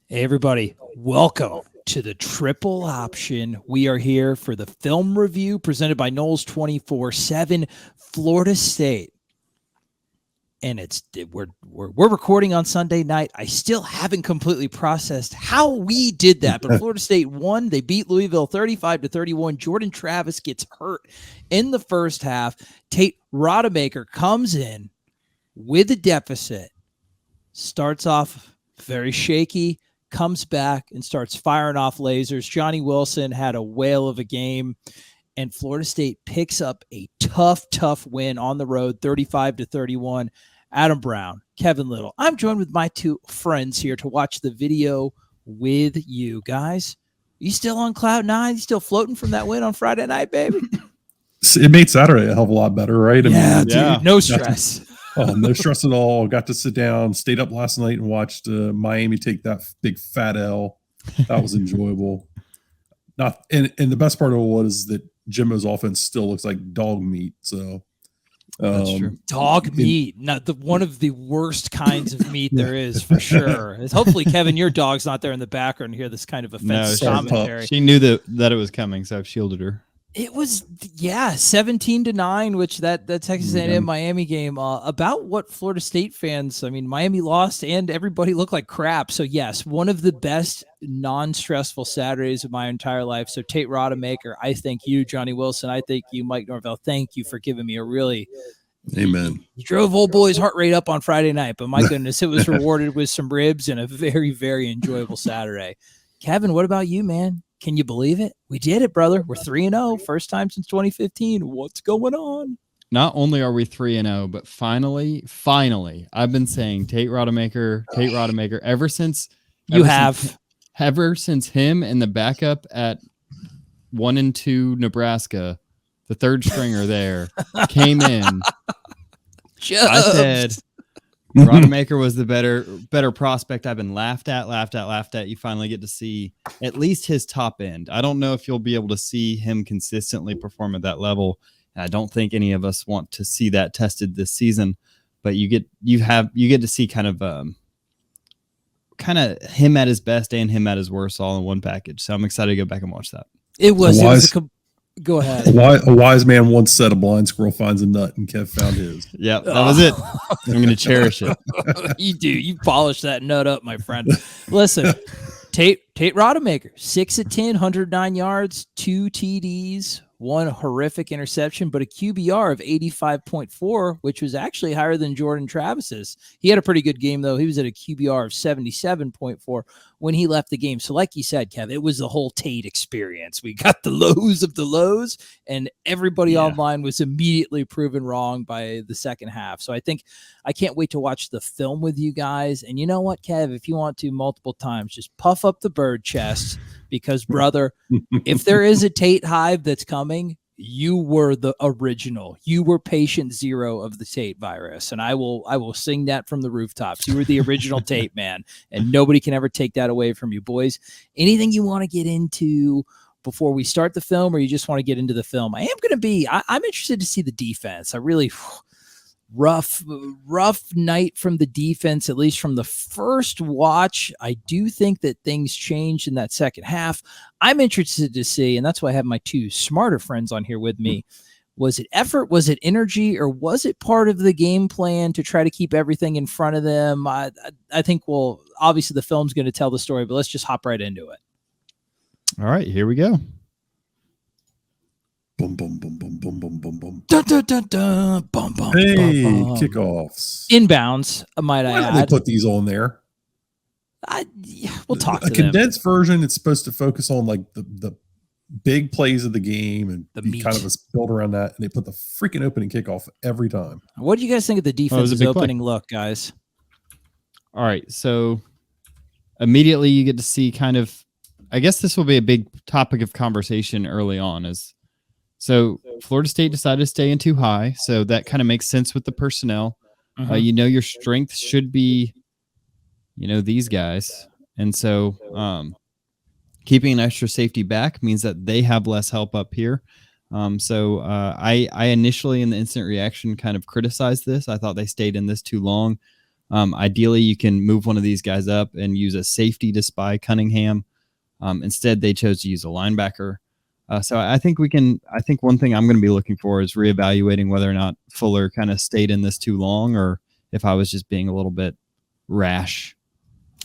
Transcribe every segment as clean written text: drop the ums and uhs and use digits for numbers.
Hey, everybody. Welcome to the Triple Option. We are here for the film review presented by Knowles 24/7, Florida State. And we're recording on Sunday night. I still haven't completely processed how we did that, but Florida State won. They beat Louisville 35-31. Jordan Travis gets hurt in the first half. Tate Rodemaker comes in with a deficit, starts off very shaky, comes back and starts firing off lasers. Johnny Wilson had a whale of a game, and Florida State picks up a tough win on the road, 35-31. Adam Brown, Kevin Little. I'm joined with my two friends here to watch the video with you guys. You still on cloud nine? You still floating from that win on Friday night, baby? It made Saturday a hell of a lot better, right? Dude, no stress. No stress at all. Got to sit down, stayed up last night and watched Miami take that big fat L. That was enjoyable. And the best part of it was that Jimbo's offense still looks like dog meat. So that's true. Dog meat, not one of the worst kinds of meat there is, for sure. Hopefully, Kevin, your dog's not there in the background and hear this kind of offensive commentary. She knew that it was coming, so I've shielded her. It was, 17-9, which that Texas A&M Miami game, about what Florida State fans, Miami lost and everybody looked like crap. So yes, one of the best non-stressful Saturdays of my entire life. So Tate Rodemaker, I thank you. Johnny Wilson, I thank you. Mike Norvell, thank you for giving me a really, amen. You drove old boy's heart rate up on Friday night, but my goodness, it was rewarded with some ribs and a very, very enjoyable Saturday. Kevin, what about you, man? Can you believe it? We did it, brother. We're 3-0. First time since 2015. What's going on? Not only are we 3-0, but finally, I've been saying Tate Rodemaker ever since him and the backup at 1-2 Nebraska, the third stringer there, came in. I said Rodemaker was the better prospect. I've been laughed at. You finally get to see at least his top end. I don't know if you'll be able to see him consistently perform at that level. And I don't think any of us want to see that tested this season, but you get to see kind of him at his best and him at his worst all in one package. So I'm excited to go back and watch that. Go ahead. A wise man once said a blind squirrel finds a nut, and Kev found his. Yeah, that was it. I'm going to cherish it. You do. You polish that nut up, my friend. Listen, Tate Rodemaker, 6 of 10, 109 yards, 2 TDs, 1 horrific interception, but a QBR of 85.4, which was actually higher than Jordan Travis's. He had a pretty good game, though. He was at a QBR of 77.4 when he left the game. So like you said, Kev, it was the whole Tate experience. We got the lows of the lows, and everybody online was immediately proven wrong by the second half. So I can't wait to watch the film with you guys. And you know what, Kev, if you want to multiple times, just puff up the bird chest, because, brother, if there is a Tate hive that's coming, you were the original. You were patient zero of the Tate virus, and I will sing that from the rooftops. You were the original Tate, man, and nobody can ever take that away from you, boys. Anything you want to get into before we start the film, or you just want to get into the film? I'm interested to see the defense. I really rough night from the defense, at least from the first watch. I do think that things changed in that second half. I'm interested to see, and that's why I have my two smarter friends on here with me. Was it effort? Was it energy? Or was it part of the game plan to try to keep everything in front of them? I think, obviously the film's going to tell the story, but let's just hop right into it. All right, here we go. Boom, boom, boom, boom, boom, boom, boom, boom. Dun, dun, dun, dun. Bum, bum, Hey, bum, bum. kickoffs. Inbounds, might I Why add. did they put these on there? We'll talk to a them. condensed version. It's supposed to focus on like the big plays of the game and be kind of a build around that. And they put the freaking opening kickoff every time. What do you guys think of the defense's opening look, guys? All right, so immediately you get to see kind of, I guess this will be a big topic of conversation early on. So Florida State decided to stay in too high, so that kind of makes sense with the personnel. Your strength should be, these guys. And so keeping an extra safety back means that they have less help up here. I initially in the instant reaction kind of criticized this. I thought they stayed in this too long. Ideally, you can move one of these guys up and use a safety to spy Cunningham. Instead, they chose to use a linebacker. So I think one thing I'm going to be looking for is reevaluating whether or not Fuller kind of stayed in this too long, or if I was just being a little bit rash.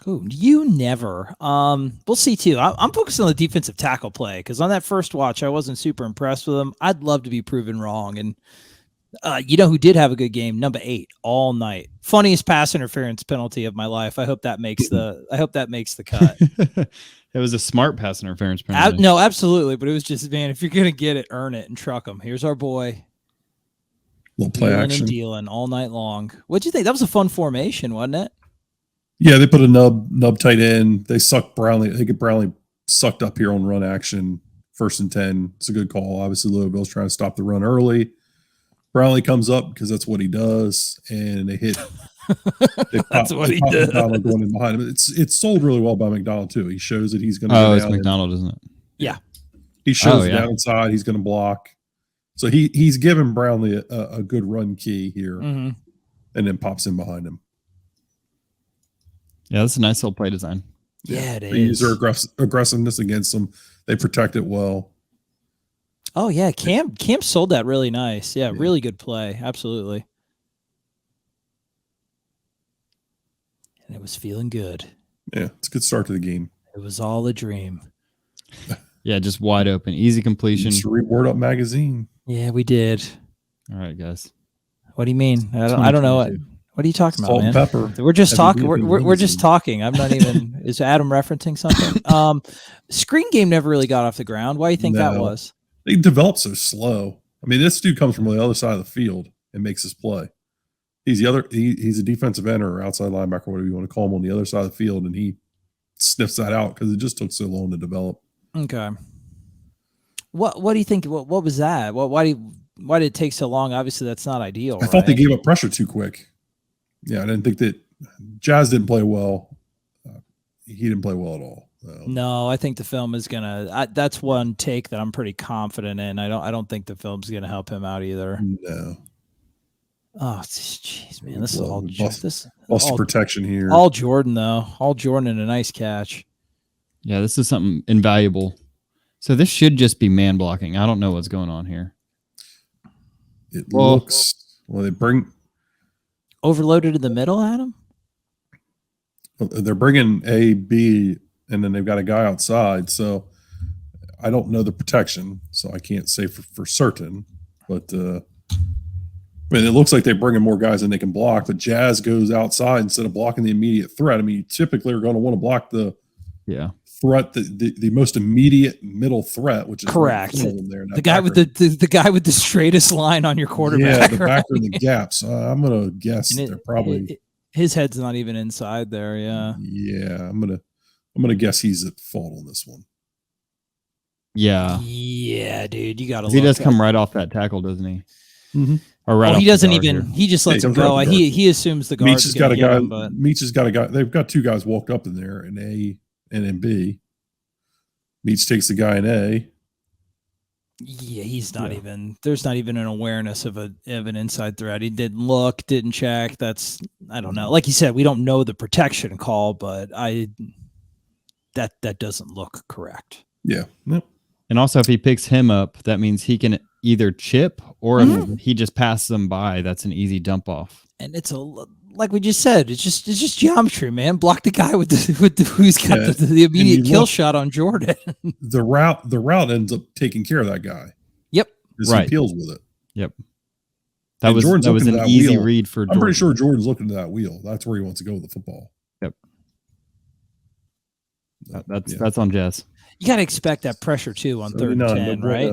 Ooh, you never. We'll see too. I'm focused on the defensive tackle play because on that first watch, I wasn't super impressed with him. I'd love to be proven wrong. And you know who did have a good game? Number 8 all night. Funniest pass interference penalty of my life. I hope that makes the cut. It was a smart pass interference penalty. No, absolutely. But it was just, man, if you're gonna get it, earn it and truck them. Here's our boy. Little play action. And dealing all night long. What'd you think? That was a fun formation, wasn't it? Yeah, they put a nub tight end. They sucked Brownlee. They get Brownlee sucked up here on run action. 1st and 10. It's a good call. Obviously, Louisville's trying to stop the run early. Brownlee comes up because that's what he does, and they hit. That's what he does. McDonald going in behind him. It's sold really well by McDonald too. He shows that he's going to. Oh, it's McDonald, isn't it? Yeah. He shows the downside. He's going to block. So he's giving Brownlee a good run key here, and then pops in behind him. Yeah, that's a nice little play design. Yeah, it is. They use their aggressiveness against them. They protect it well. Oh yeah, Cam sold that really nice. Yeah, really good play. Absolutely. And it was feeling good. Yeah, it's a good start to the game. It was all a dream. Yeah, just wide open, easy completion. Just Word Up magazine. Yeah, we did. All right, guys. What do you mean? I don't know what are you talking Salt about, man? and pepper. We're just talking. We're just talking. I'm not even. Is Adam referencing something? Screen game never really got off the ground. Why do you think that was? They develop so slow. I mean, this dude comes from the other side of the field and makes his play. He's a defensive end or outside linebacker, whatever you want to call him, on the other side of the field, and he sniffs that out because it just took so long to develop. Okay. What do you think? What was that? Why did it take so long? Obviously, that's not ideal. I thought they gave up pressure too quick. Yeah, I didn't think that Jazz didn't play well. He didn't play well at all. No, I think the film is gonna. That's one take that I'm pretty confident in. I don't think the film's gonna help him out either. No. Oh, jeez, man, this is all busted protection here. All Jordan though. All Jordan and a nice catch. Yeah, this is something invaluable. So this should just be man blocking. I don't know what's going on here. It looks they bring overloaded in the middle, Adam. They're bringing A, B, and then they've got a guy outside. So I don't know the protection, so I can't say for certain. But I mean, it looks like they're bringing more guys than they can block. But Jazz goes outside instead of blocking the immediate threat. I mean, you typically are going to want to block the threat, the most immediate middle threat, which is correct. The guy with the guy with the straightest line on your quarterback. Yeah, the backer in the gaps. I'm gonna guess they're probably his head's not even inside there. Yeah. Yeah, I'm gonna guess he's at fault on this one. Yeah. Yeah, dude, you gotta. He does come right off that tackle, doesn't he? Mm-hmm. Or right. He doesn't even. He just lets him go. He assumes the guard's Meach has got a guy. Meach has got a guy. They've got two guys walked up in there, an A and in B. Meach takes the guy in A. Yeah, he's not even. There's not even an awareness of an inside threat. He didn't look, didn't check. That's I don't know. Like you said, we don't know the protection call, but that doesn't look correct. Yeah. Yep. And also, if he picks him up, that means he can either chip or if he just passes them by. That's an easy dump off. And it's like we just said, it's just geometry, man. Block the guy with who's got the immediate kill shot on Jordan. the route ends up taking care of that guy. Yep. Right. He peels with it. Yep. That was an easy read for Jordan. I'm pretty sure Jordan's looking to that wheel. That's where he wants to go with the football. Yep. That's on Jazz. You got to expect that pressure too on 3rd and 10, right?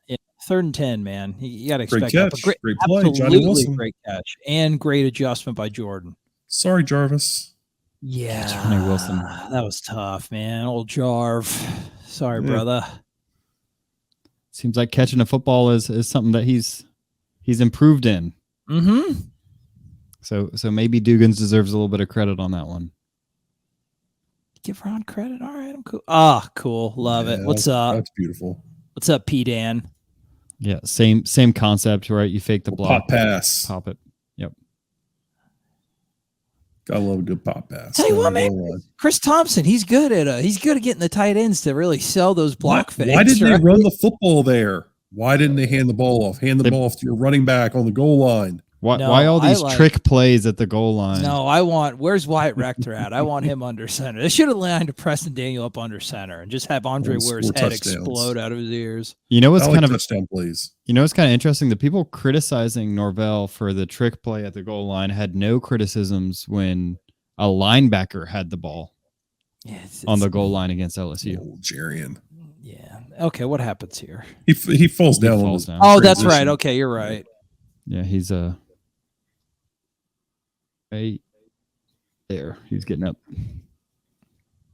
Yeah, 3rd and 10, man. You got to expect great catch. That. Great play, absolutely Johnny Wilson. Great catch and great adjustment by Jordan. Sorry, Jarvis. Yeah, Johnny Wilson. That was tough, man. Old Jarv. Sorry, brother. Seems like catching a football is something that he's improved in. Mm-hmm. So maybe Dugans deserves a little bit of credit on that one. Give Ron credit. All right, I'm cool. Ah, cool. Love it. What's up? That's beautiful. What's up, P. Dan? Yeah, same concept, right? You fake the block. Pop pass. Pop it. Yep. Gotta love a good pop pass. Tell you what, man, Chris Thompson, he's good at getting the tight ends to really sell those block fakes. Why didn't they run the football there? Why didn't they hand the ball off? Hand the ball off to your running back on the goal line. Why all these trick plays at the goal line? No, where's Wyatt Rector at? I want him under center. They should have lined Preston Daniel up under center and just have Andre Ware's head explode out of his ears. You know what's kind of touchdown plays. You know what's kind of interesting? The people criticizing Norvell for the trick play at the goal line had no criticisms when a linebacker had the ball on the goal line against LSU. Oh, Jarian. Yeah. Okay, what happens here? He falls down. Oh, that's right. Okay, you're right. Yeah, he's right there. He's getting up.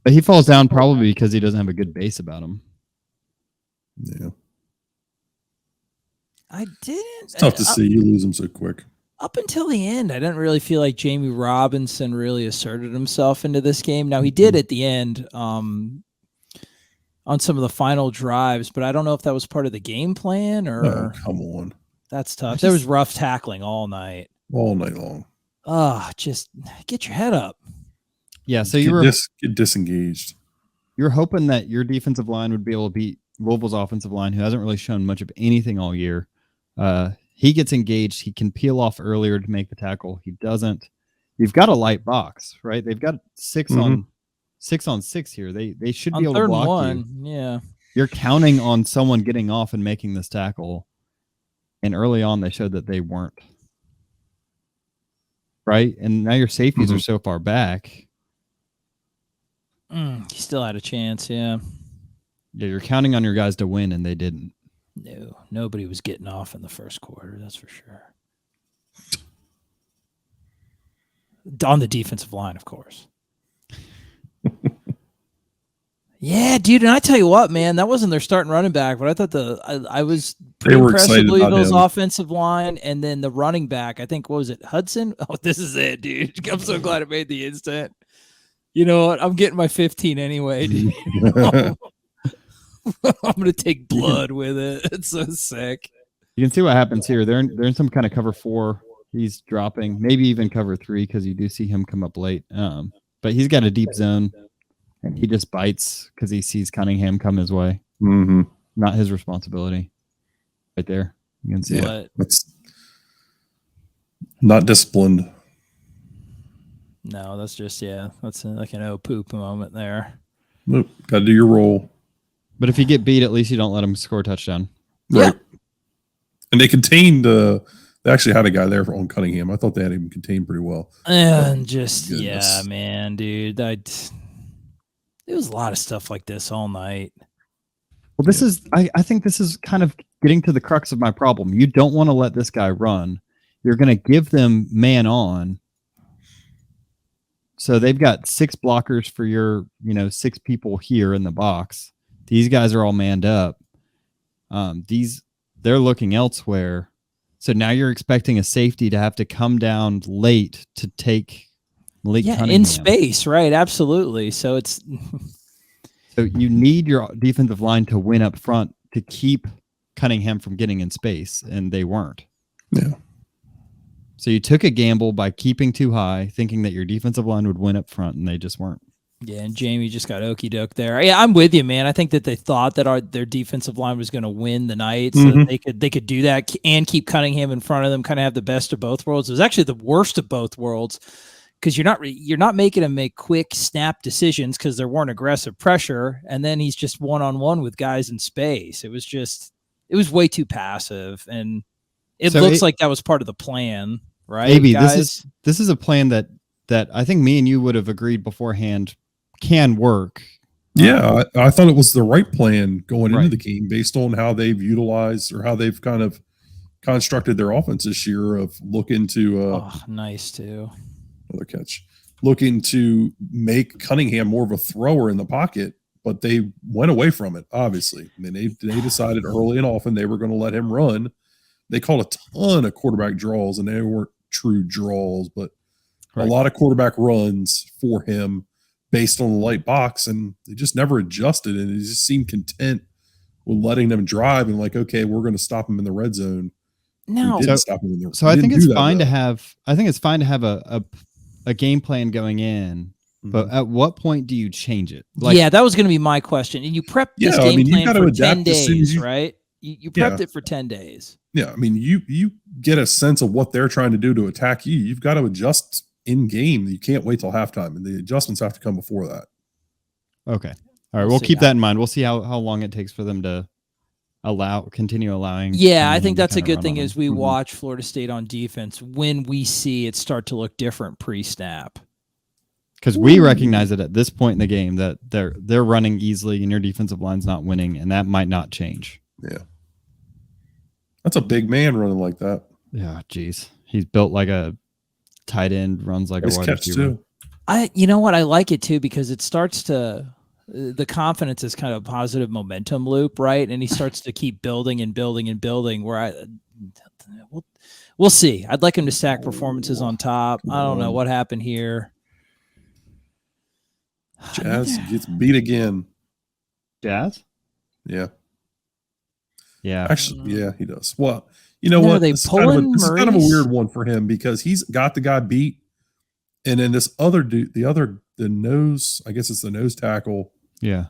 But he falls down probably because he doesn't have a good base about him. Yeah. I didn't. It's tough to see. You lose him so quick. Up until the end, I didn't really feel like Jamie Robinson really asserted himself into this game. Now, he did at the end on some of the final drives, but I don't know if that was part of the game plan or... Oh, come on. That's tough. There was rough tackling all night. All night long. Just get your head up. Yeah, so get disengaged. You're hoping that your defensive line would be able to beat Louisville's offensive line, who hasn't really shown much of anything all year. He gets engaged. He can peel off earlier to make the tackle. He doesn't. You've got a light box, right? They've got 6 on 6 here. They should be able to block you. Yeah. You're counting on someone getting off and making this tackle. And early on, they showed that they weren't. Right? And now your safeties are so far back. He still had a chance, yeah. Yeah, you're counting on your guys to win, and they didn't. No, nobody was getting off in the first quarter, that's for sure. On the defensive line, of course. Yeah, dude, and I tell you what, man, that wasn't their starting running back, but I thought I was pretty impressed with Louisville's offensive line, and then the running back, I think, what was it, Hudson? Oh, this is it, dude. I'm so glad it made the instant. You know what? I'm getting my 15 anyway, dude. I'm going to take blood with it. It's so sick. You can see what happens here. They're in some kind of cover 4. He's dropping, maybe even cover 3, because you do see him come up late. But he's got a deep zone. And he just bites because he sees Cunningham come his way. Mm-hmm. Not his responsibility. Right there. You can see it. That's not disciplined. No, that's just, that's like an poop moment there. Nope. Got to do your role. But if you get beat, at least you don't let him score a touchdown. Right. Yeah. And they contained, they actually had a guy there on Cunningham. I thought they had him contained pretty well. And man, dude. There was a lot of stuff like this all night. Well, this is, I think this is kind of getting to the crux of my problem. You don't want to let this guy run. You're going to give them man on. So they've got 6 blockers for your, 6 people here in the box. These guys are all manned up. They're looking elsewhere. So now you're expecting a safety to have to come down late to take Malik Cunningham. In space, right? Absolutely. So so you need your defensive line to win up front to keep Cunningham from getting in space, and they weren't. Yeah. So you took a gamble by keeping too high, thinking that your defensive line would win up front, and they just weren't. Yeah, and Jamie just got okey doke there. Yeah, I'm with you, man. I think that they thought that their defensive line was going to win the night, so that they could do that and keep Cunningham in front of them, kind of have the best of both worlds. It was actually the worst of both worlds, because you're not making him make quick snap decisions because there weren't aggressive pressure, and then he's just one-on-one with guys in space. It was way too passive, and it looks like that was part of the plan, right? Maybe this is a plan that I think me and you would have agreed beforehand can work. Yeah, I thought it was the right plan going into the game based on how they've utilized or how they've kind of constructed their offense this year of looking to nice too. Another catch. Looking to make Cunningham more of a thrower in the pocket, but they went away from it, obviously. I mean, they decided early and often they were going to let him run. They called a ton of quarterback draws, and they weren't true draws, but a lot of quarterback runs for him based on the light box, and they just never adjusted, and he just seemed content with letting them drive and like, okay, we're going to stop him in the red zone. No, so I think it's fine to have. I think it's fine to have a a game plan going in, but at what point do you change it? Yeah, that was going to be my question. And you prepped this game plan for 10 days, right? You prepped it for 10 days. Yeah, I mean, you get a sense of what they're trying to do to attack you. You've got to adjust in game. You can't wait till halftime, and the adjustments have to come before that. Okay. All right, we'll keep that in mind. We'll see how long it takes for them to continue allowing. Yeah, I think that's a good thing as we watch Florida State on defense when we see it start to look different pre-snap. Because we recognize it at this point in the game that they're running easily and your defensive line's not winning, and that might not change. Yeah. That's a big man running like that. Yeah, geez. He's built like a tight end, runs like a wide receiver. You know what? I like it too because it starts to the confidence is kind of a positive momentum loop, right? And he starts to keep building and building and building. We'll see. I'd like him to stack performances on top. I don't know what happened here. Jazz gets beat again. Jazz? Yeah. Yeah. Actually, yeah, he does. Well, you know what? This is kind of a weird one for him because he's got the guy beat. And then this other dude, the nose, I guess it's the nose tackle. Yeah.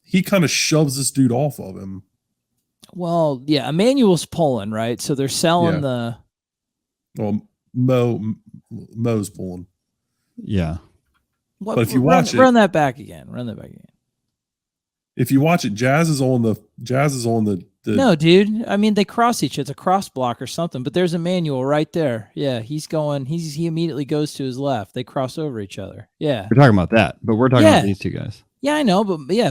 He kind of shoves this dude off of him. Well, yeah, Emmanuel's pulling, right? So they're selling the. Well, Mo's pulling. Yeah. But if you watch run that back again. Run that back again. If you watch it, Jazz is on the No, dude. I mean, they cross each other. It's a cross block or something, but there's Emmanuel right there. Yeah, he immediately goes to his left. They cross over each other. Yeah. We're talking about that, but we're talking about these two guys. Yeah, I know, but yeah,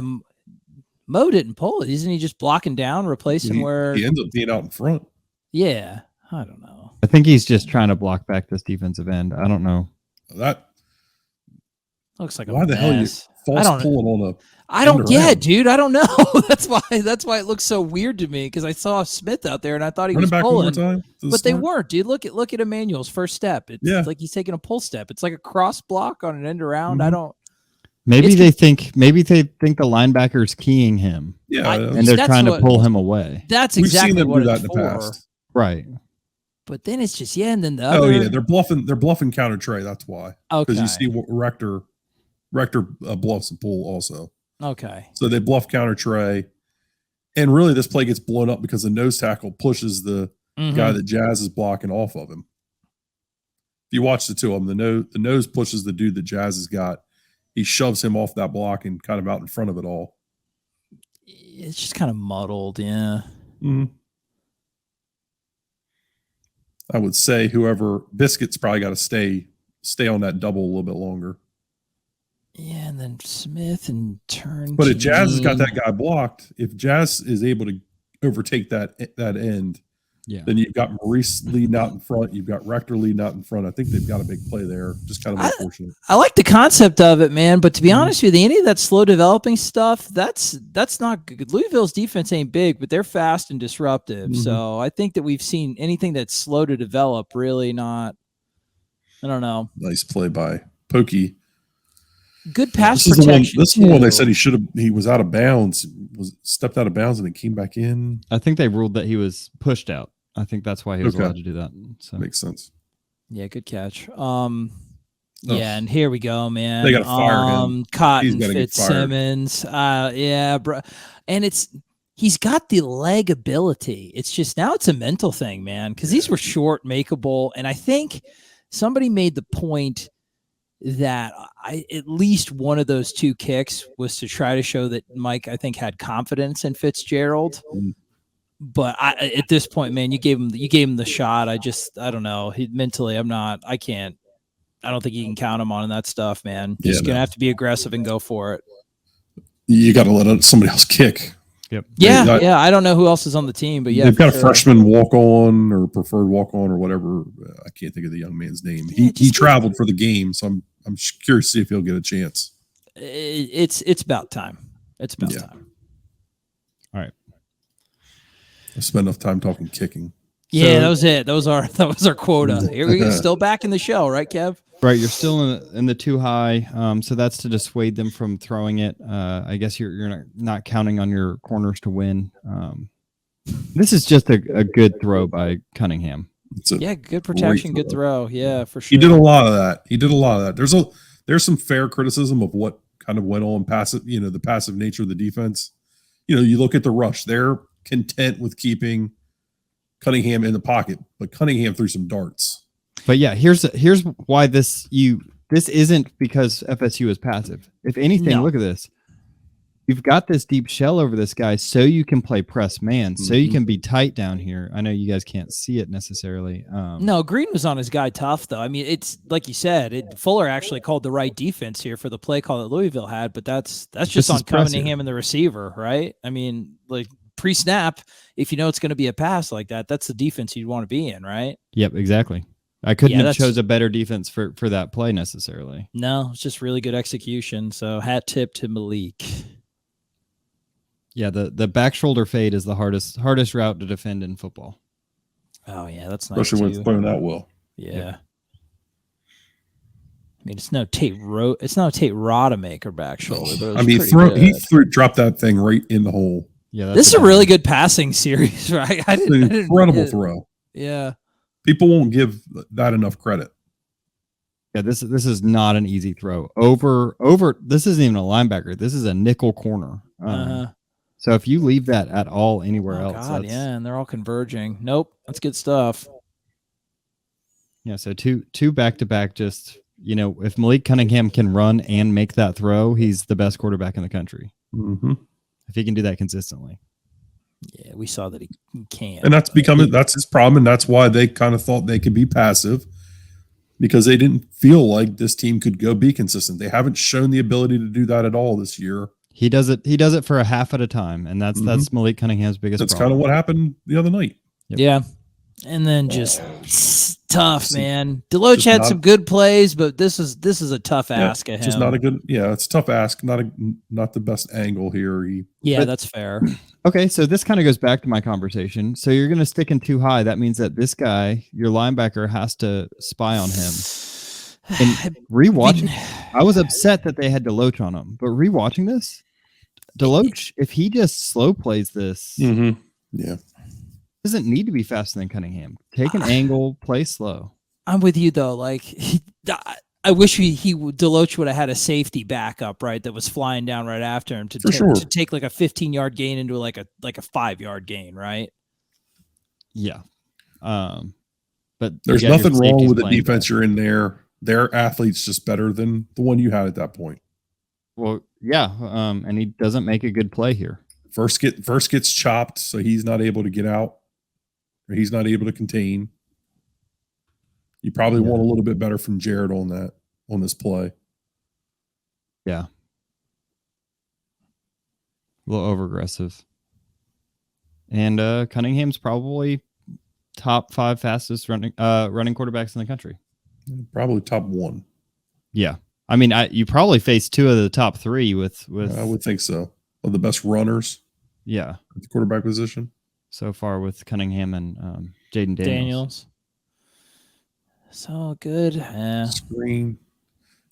Mo didn't pull it. Isn't he just blocking down, replacing where he ends up being out in front? Yeah. I don't know. I think he's just trying to block back this defensive end. I don't know. That looks like why the hell you false pulling on a I don't get, dude. I don't know. That's why it looks so weird to me because I saw Smith out there and I thought he was pulling, but they weren't, dude. Look at Emmanuel's first step. It's like he's taking a pull step. It's like a cross block on an end around. Mm-hmm. I don't. Maybe they think the linebacker's keying him. Yeah, and they're trying to pull him away. That's exactly what it's for. In the past. Right. But then it's just and then the other. Oh yeah, they're bluffing counter Trey. That's why. Okay. Because you see Rector bluffs and pull also. Okay. So they bluff counter Trey, and really this play gets blown up because the nose tackle pushes the guy that Jazz is blocking off of him. If you watch the two of them, the nose pushes the dude that Jazz has got. He shoves him off that block and kind of out in front of it all. It's just kind of muddled, yeah. Mm-hmm. I would say whoever Biscuit's probably got to stay on that double a little bit longer. Yeah, and then Smith and turn. But if Jazz has got that guy blocked, if Jazz is able to overtake that end, then you've got Maurice leading out in front. You've got Rector leading out in front. I think they've got a big play there. Just kind of unfortunate. I like the concept of it, man. But to be honest with you, any of that slow developing stuff, that's not good. Louisville's defense ain't big, but they're fast and disruptive. So I think that we've seen anything that's slow to develop really not. I don't know. Nice play by Pokey. Good pass protection. This is the one they said he was out of bounds, stepped out of bounds and then came back in. I think they ruled that he was pushed out. I think that's why he was allowed to do that. So makes sense. Yeah, good catch. Yeah, and here we go, man. They got to fire him. Cotton Fitzsimmons. Yeah, bro. And he's got the leg ability. It's just now it's a mental thing, man, because these were short, makeable. And I think somebody made the point that at least one of those two kicks was to try to show that Mike, I think, had confidence in Fitzgerald. But at this point, man, you gave him the shot. I don't know. Mentally, I don't think you can count him on that stuff, man. You're just gonna have to be aggressive and go for it. You got to let somebody else kick. Yep. Yeah. I don't know who else is on the team, but yeah, they've got a freshman walk on or preferred walk on or whatever. I can't think of the young man's name. He traveled for the game, so I'm curious to see if he'll get a chance. It's about time. It's about time. All right. I spent enough time talking kicking. Yeah, that was it. That was our quota. Here we go. Still back in the show, right, Kev? Right. You're still in the too high. So that's to dissuade them from throwing it. I guess you're not counting on your corners to win. This is just a good throw by Cunningham. Yeah, good protection, good throw. Yeah, for sure. He did a lot of that. There's some fair criticism of what kind of went on passive, the passive nature of the defense. You look at the rush, they're content with keeping Cunningham in the pocket, but Cunningham threw some darts. But yeah, here's why this isn't because FSU is passive. If anything, look at this. You've got this deep shell over this guy so you can play press man, so you can be tight down here. I know you guys can't see it necessarily. No, Green was on his guy tough, though. I mean, it's like you said, Fuller actually called the right defense here for the play call that Louisville had, but that's just on Cunningham and the receiver, right? I mean, like pre-snap, if you know it's going to be a pass like that, that's the defense you'd want to be in, right? Yep, exactly. I couldn't have chose a better defense for that play necessarily. No, it's just really good execution. So hat tip to Malik. Yeah, the back shoulder fade is the hardest route to defend in football. Oh yeah, that's nice. Especially when it's playing that well. Yeah. I mean, it's no Tate Rodemaker back shoulder. But I mean, he dropped that thing right in the hole. Yeah, this is a really good passing series, right? Incredible throw. Yeah. People won't give that enough credit. Yeah, this is not an easy throw. Over. This isn't even a linebacker. This is a nickel corner. So if you leave that at all anywhere else, and they're all converging. Nope, that's good stuff. Yeah, so two back to back. Just if Malik Cunningham can run and make that throw, he's the best quarterback in the country. Mm-hmm. If he can do that consistently. Yeah, we saw that he can. And that's his problem, and that's why they kind of thought they could be passive, because they didn't feel like this team could go be consistent. They haven't shown the ability to do that at all this year. He does it for a half at a time, and that's Malik Cunningham's biggest problem. That's kind of what happened the other night. Yep. Yeah. And then just tough, man. Deloach had some good plays, but this is a tough ask of him. Just not a good. Yeah, it's a tough ask. Not the best angle here. That's fair. Okay, so this kind of goes back to my conversation. So you're going to stick in too high. That means that this guy, your linebacker, has to spy on him. And rewatching, I was upset that they had Deloach on him, but rewatching this, Deloach, if he just slow plays this, doesn't need to be faster than Cunningham. Take an angle, play slow. I'm with you though. Like I wish Deloach would have had a safety backup, right? That was flying down right after him to take like a 15-yard gain into like a 5-yard gain, right? Yeah. But there's nothing wrong with the defense you're in there. Their athlete's just better than the one you had at that point. Well, yeah. And he doesn't make a good play here. First gets chopped, so he's not able to get out, or he's not able to contain. You probably want a little bit better from Jared on this play. Yeah. A little over aggressive. And Cunningham's probably top 5 fastest running quarterbacks in the country. Probably top 1. Yeah. I mean, you probably face 2 of the top 3 with I would think so. Of the best runners. Yeah. At the quarterback position. So far with Cunningham and Jaden Daniels. So good. Screen.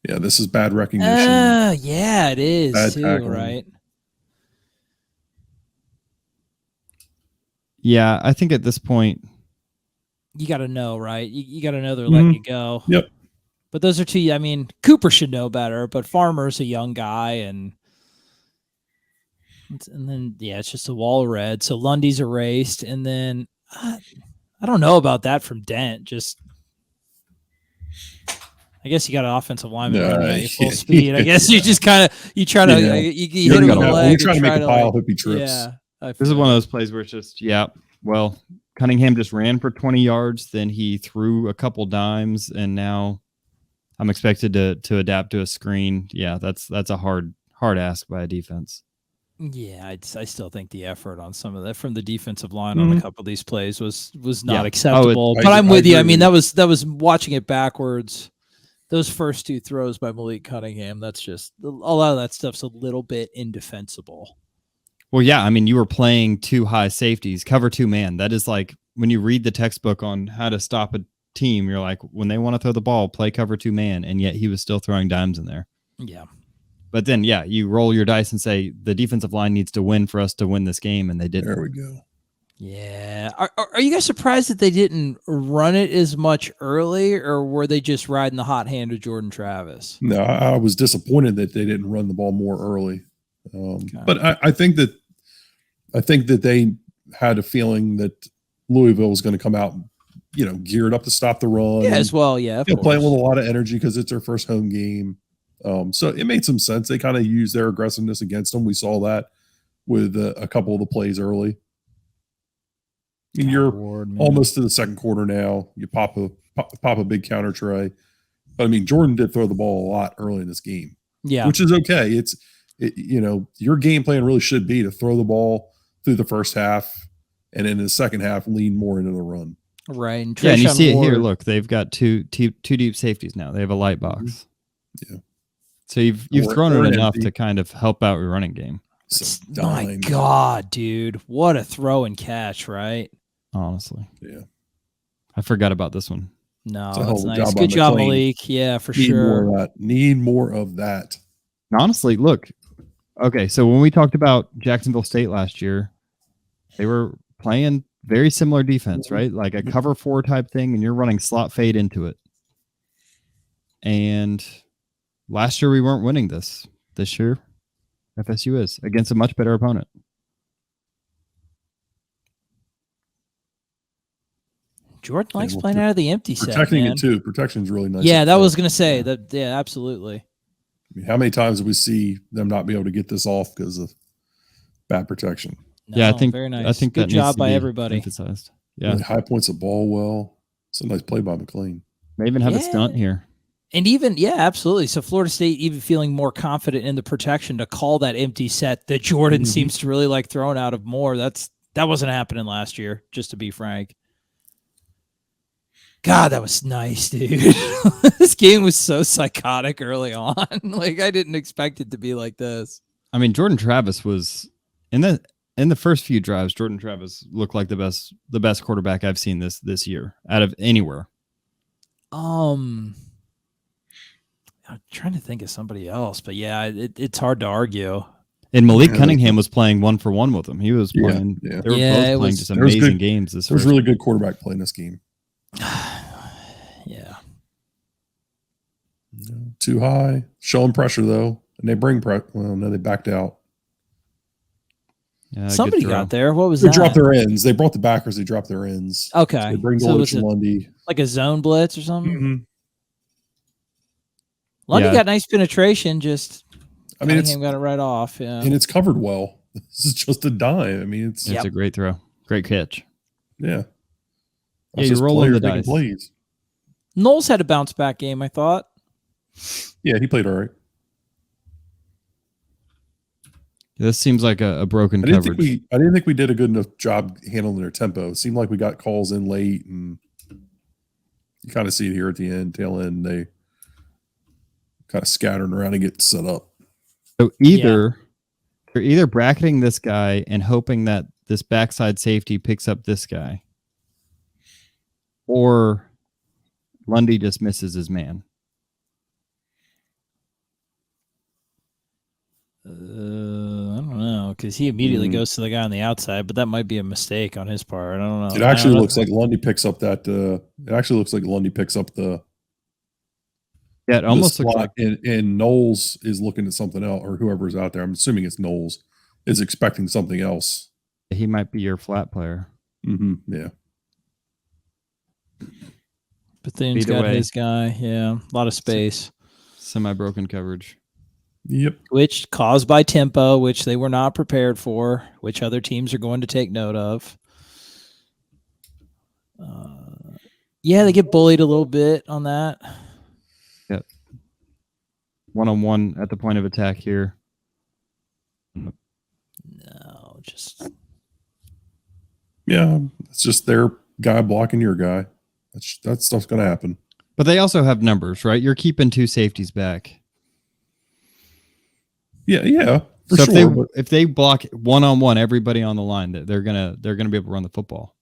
Yeah, this is bad recognition. Yeah, it is bad too, tackling. right? Yeah, I think at this point you got to know, right? You got to know they're letting you go. Yep. But those are 2. I mean, Cooper should know better, but Farmer's a young guy, and then it's just a wall of red. So Lundy's erased, and then I don't know about that from Dent. Just I guess you got an offensive lineman running at full speed. I guess you just kind of you try to you hit him in the leg. You're trying to make a pile of hippie trips. Yeah, this is one of those plays where it's just well, Cunningham just ran for 20 yards, then he threw a couple dimes, and now I'm expected to adapt to a screen. Yeah, that's a hard ask by a defense. Yeah, I still think the effort on some of that from the defensive line on a couple of these plays was not acceptable. But I'm with you. I mean, that was watching it backwards. Those first 2 throws by Malik Cunningham, that's just a lot of that stuff's a little bit indefensible. Well, yeah, I mean, you were playing 2 high safeties, cover 2 man. That is like when you read the textbook on how to stop a team, you're like, when they want to throw the ball, play cover 2 man, and yet he was still throwing dimes in there. Yeah. But then, you roll your dice and say the defensive line needs to win for us to win this game, and they didn't. There we go. Yeah. Are you guys surprised that they didn't run it as much early, or were they just riding the hot hand of Jordan Travis? No, I was disappointed that they didn't run the ball more early. But I think that they had a feeling that Louisville was going to come out, geared up to stop the run. Yeah, as well. Yeah, playing with a lot of energy because it's their first home game. So it made some sense. They kind of used their aggressiveness against them. We saw that with a couple of the plays early. I mean, you're almost to the second quarter now. You pop a big counter tray. But I mean, Jordan did throw the ball a lot early in this game. Yeah. Which is okay. Your game plan really should be to throw the ball through the first half and in the second half lean more into the run. Right. And and you see it here. Look, they've got two deep safeties now. They have a light box. Yeah. So you've thrown it enough to kind of help out your running game. My God, dude. What a throw and catch, right? Honestly. Yeah. I forgot about this one. No, that's nice. Good job, Malik. Yeah, for sure. Need more of that. Honestly, look. Okay, so when we talked about Jacksonville State last year, they were playing very similar defense, right? Like a cover 4 type thing, and you're running slot fade into it. And last year we weren't winning this. This year, FSU is against a much better opponent. Jordan likes playing out of the empty set. Protecting it too. Protection's really nice. Yeah, that was going to say that. Yeah, absolutely. I mean, how many times do we see them not be able to get this off because of bad protection? No, I think very nice. I think good that job by everybody. Emphasized. Yeah, really high points the ball well. It's a nice play by McLean. They even have a stunt here. And even, absolutely. So Florida State even feeling more confident in the protection to call that empty set that Jordan seems to really like throwing out of more. That wasn't happening last year, just to be frank. God, that was nice, dude. This game was so psychotic early on. Like, I didn't expect it to be like this. I mean, Jordan Travis was in the first few drives. Jordan Travis looked like the best quarterback I've seen this year out of anywhere. I'm trying to think of somebody else, but yeah, it's hard to argue. And Malik Cunningham was playing 1-for-1 with him. He was playing. Yeah. They were both playing just amazing games. There was really good quarterback play in this game. Yeah. Too high. Showing pressure though, and they bring pressure. Well, no, they backed out. Yeah, somebody got there. What was they that? They dropped their ends. They brought the backers. They dropped their ends. Okay. So they bring Lundy. Like a zone blitz or something? Mm-hmm. Lundy got nice penetration. Just Cunningham got it right off. Yeah. And it's covered well. This is just a dime. I mean, it's a great throw. Great catch. Yeah. Yeah, you're rolling the dice. Plays. Knowles had a bounce back game, I thought. Yeah, he played all right. This seems like a broken coverage. I didn't think we did a good enough job handling their tempo. It seemed like we got calls in late, and you kind of see it here at the end, tail end. They kind of scattering around and get set up. So you're either bracketing this guy and hoping that this backside safety picks up this guy, or Lundy just misses his man. I don't know, because he immediately goes to the guy on the outside, but that might be a mistake on his part. I don't know. It actually looks like Lundy picks up that. It actually looks like Lundy picks up the. Yeah, it almost looks like. And Knowles is looking at something else, or whoever's out there. I'm assuming it's Knowles is expecting something else. He might be your flat player. Mm-hmm. Yeah. Bethune's got his guy. Yeah, a lot of space. Semi-broken coverage. Yep. Which caused by tempo, which they were not prepared for, which other teams are going to take note of. They get bullied a little bit on that. Yep. 1-on-1 at the point of attack here. No, just. Yeah, it's just their guy blocking your guy. That stuff's going to happen. But they also have numbers, right? You're keeping two safeties back. Yeah. So if they block 1-on-1 everybody on the line, they're gonna be able to run the football.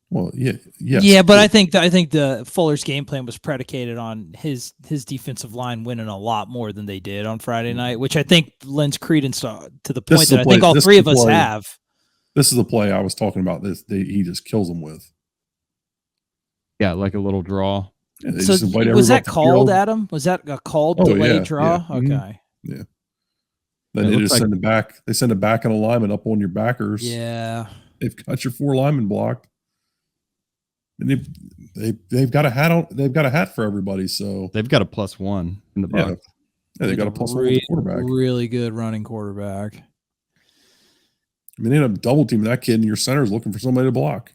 Well, yes. Yeah, but I think the Fuller's game plan was predicated on his defensive line winning a lot more than they did on Friday night, which I think lends credence to the point that I think all three of us have. This is the play I was talking about. He just kills them with. Yeah, like a little draw. Yeah, So was that called, Adam? Was that a called delayed draw? Yeah. Okay. Yeah. Then they just send it back. They send it back in alignment up on your backers. Yeah. They've got your 4 linemen blocked. And they've got a hat on. They've got a hat for everybody. So they've got a +1 in the box. Yeah, they got a +1 with the quarterback. Really good running quarterback. I mean, they end up double teaming that kid, and your center's looking for somebody to block.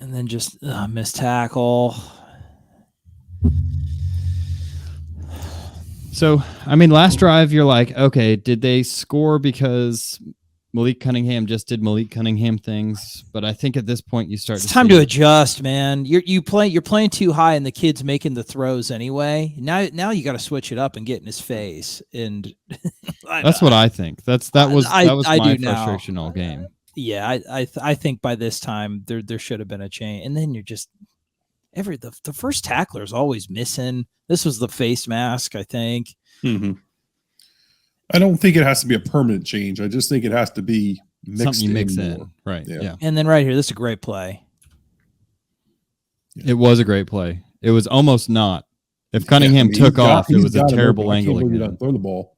And then just missed tackle. So, I mean, last drive, you're like, okay, did they score because Malik Cunningham just did Malik Cunningham things? But I think at this point, you start. It's time to adjust, man. You're playing too high, and the kid's making the throws anyway. Now you got to switch it up and get in his face. And that's what I think. That was my frustration all game. Yeah, I think by this time there should have been a change, and then you're just the first tackler is always missing. This was the face mask, I think. Mm-hmm. I don't think it has to be a permanent change. I just think it has to be something you mix in, right? Yeah. And then right here, this is a great play. Yeah. It was a great play. It was almost not. If Cunningham took off, it was a terrible angle again. Throw the ball.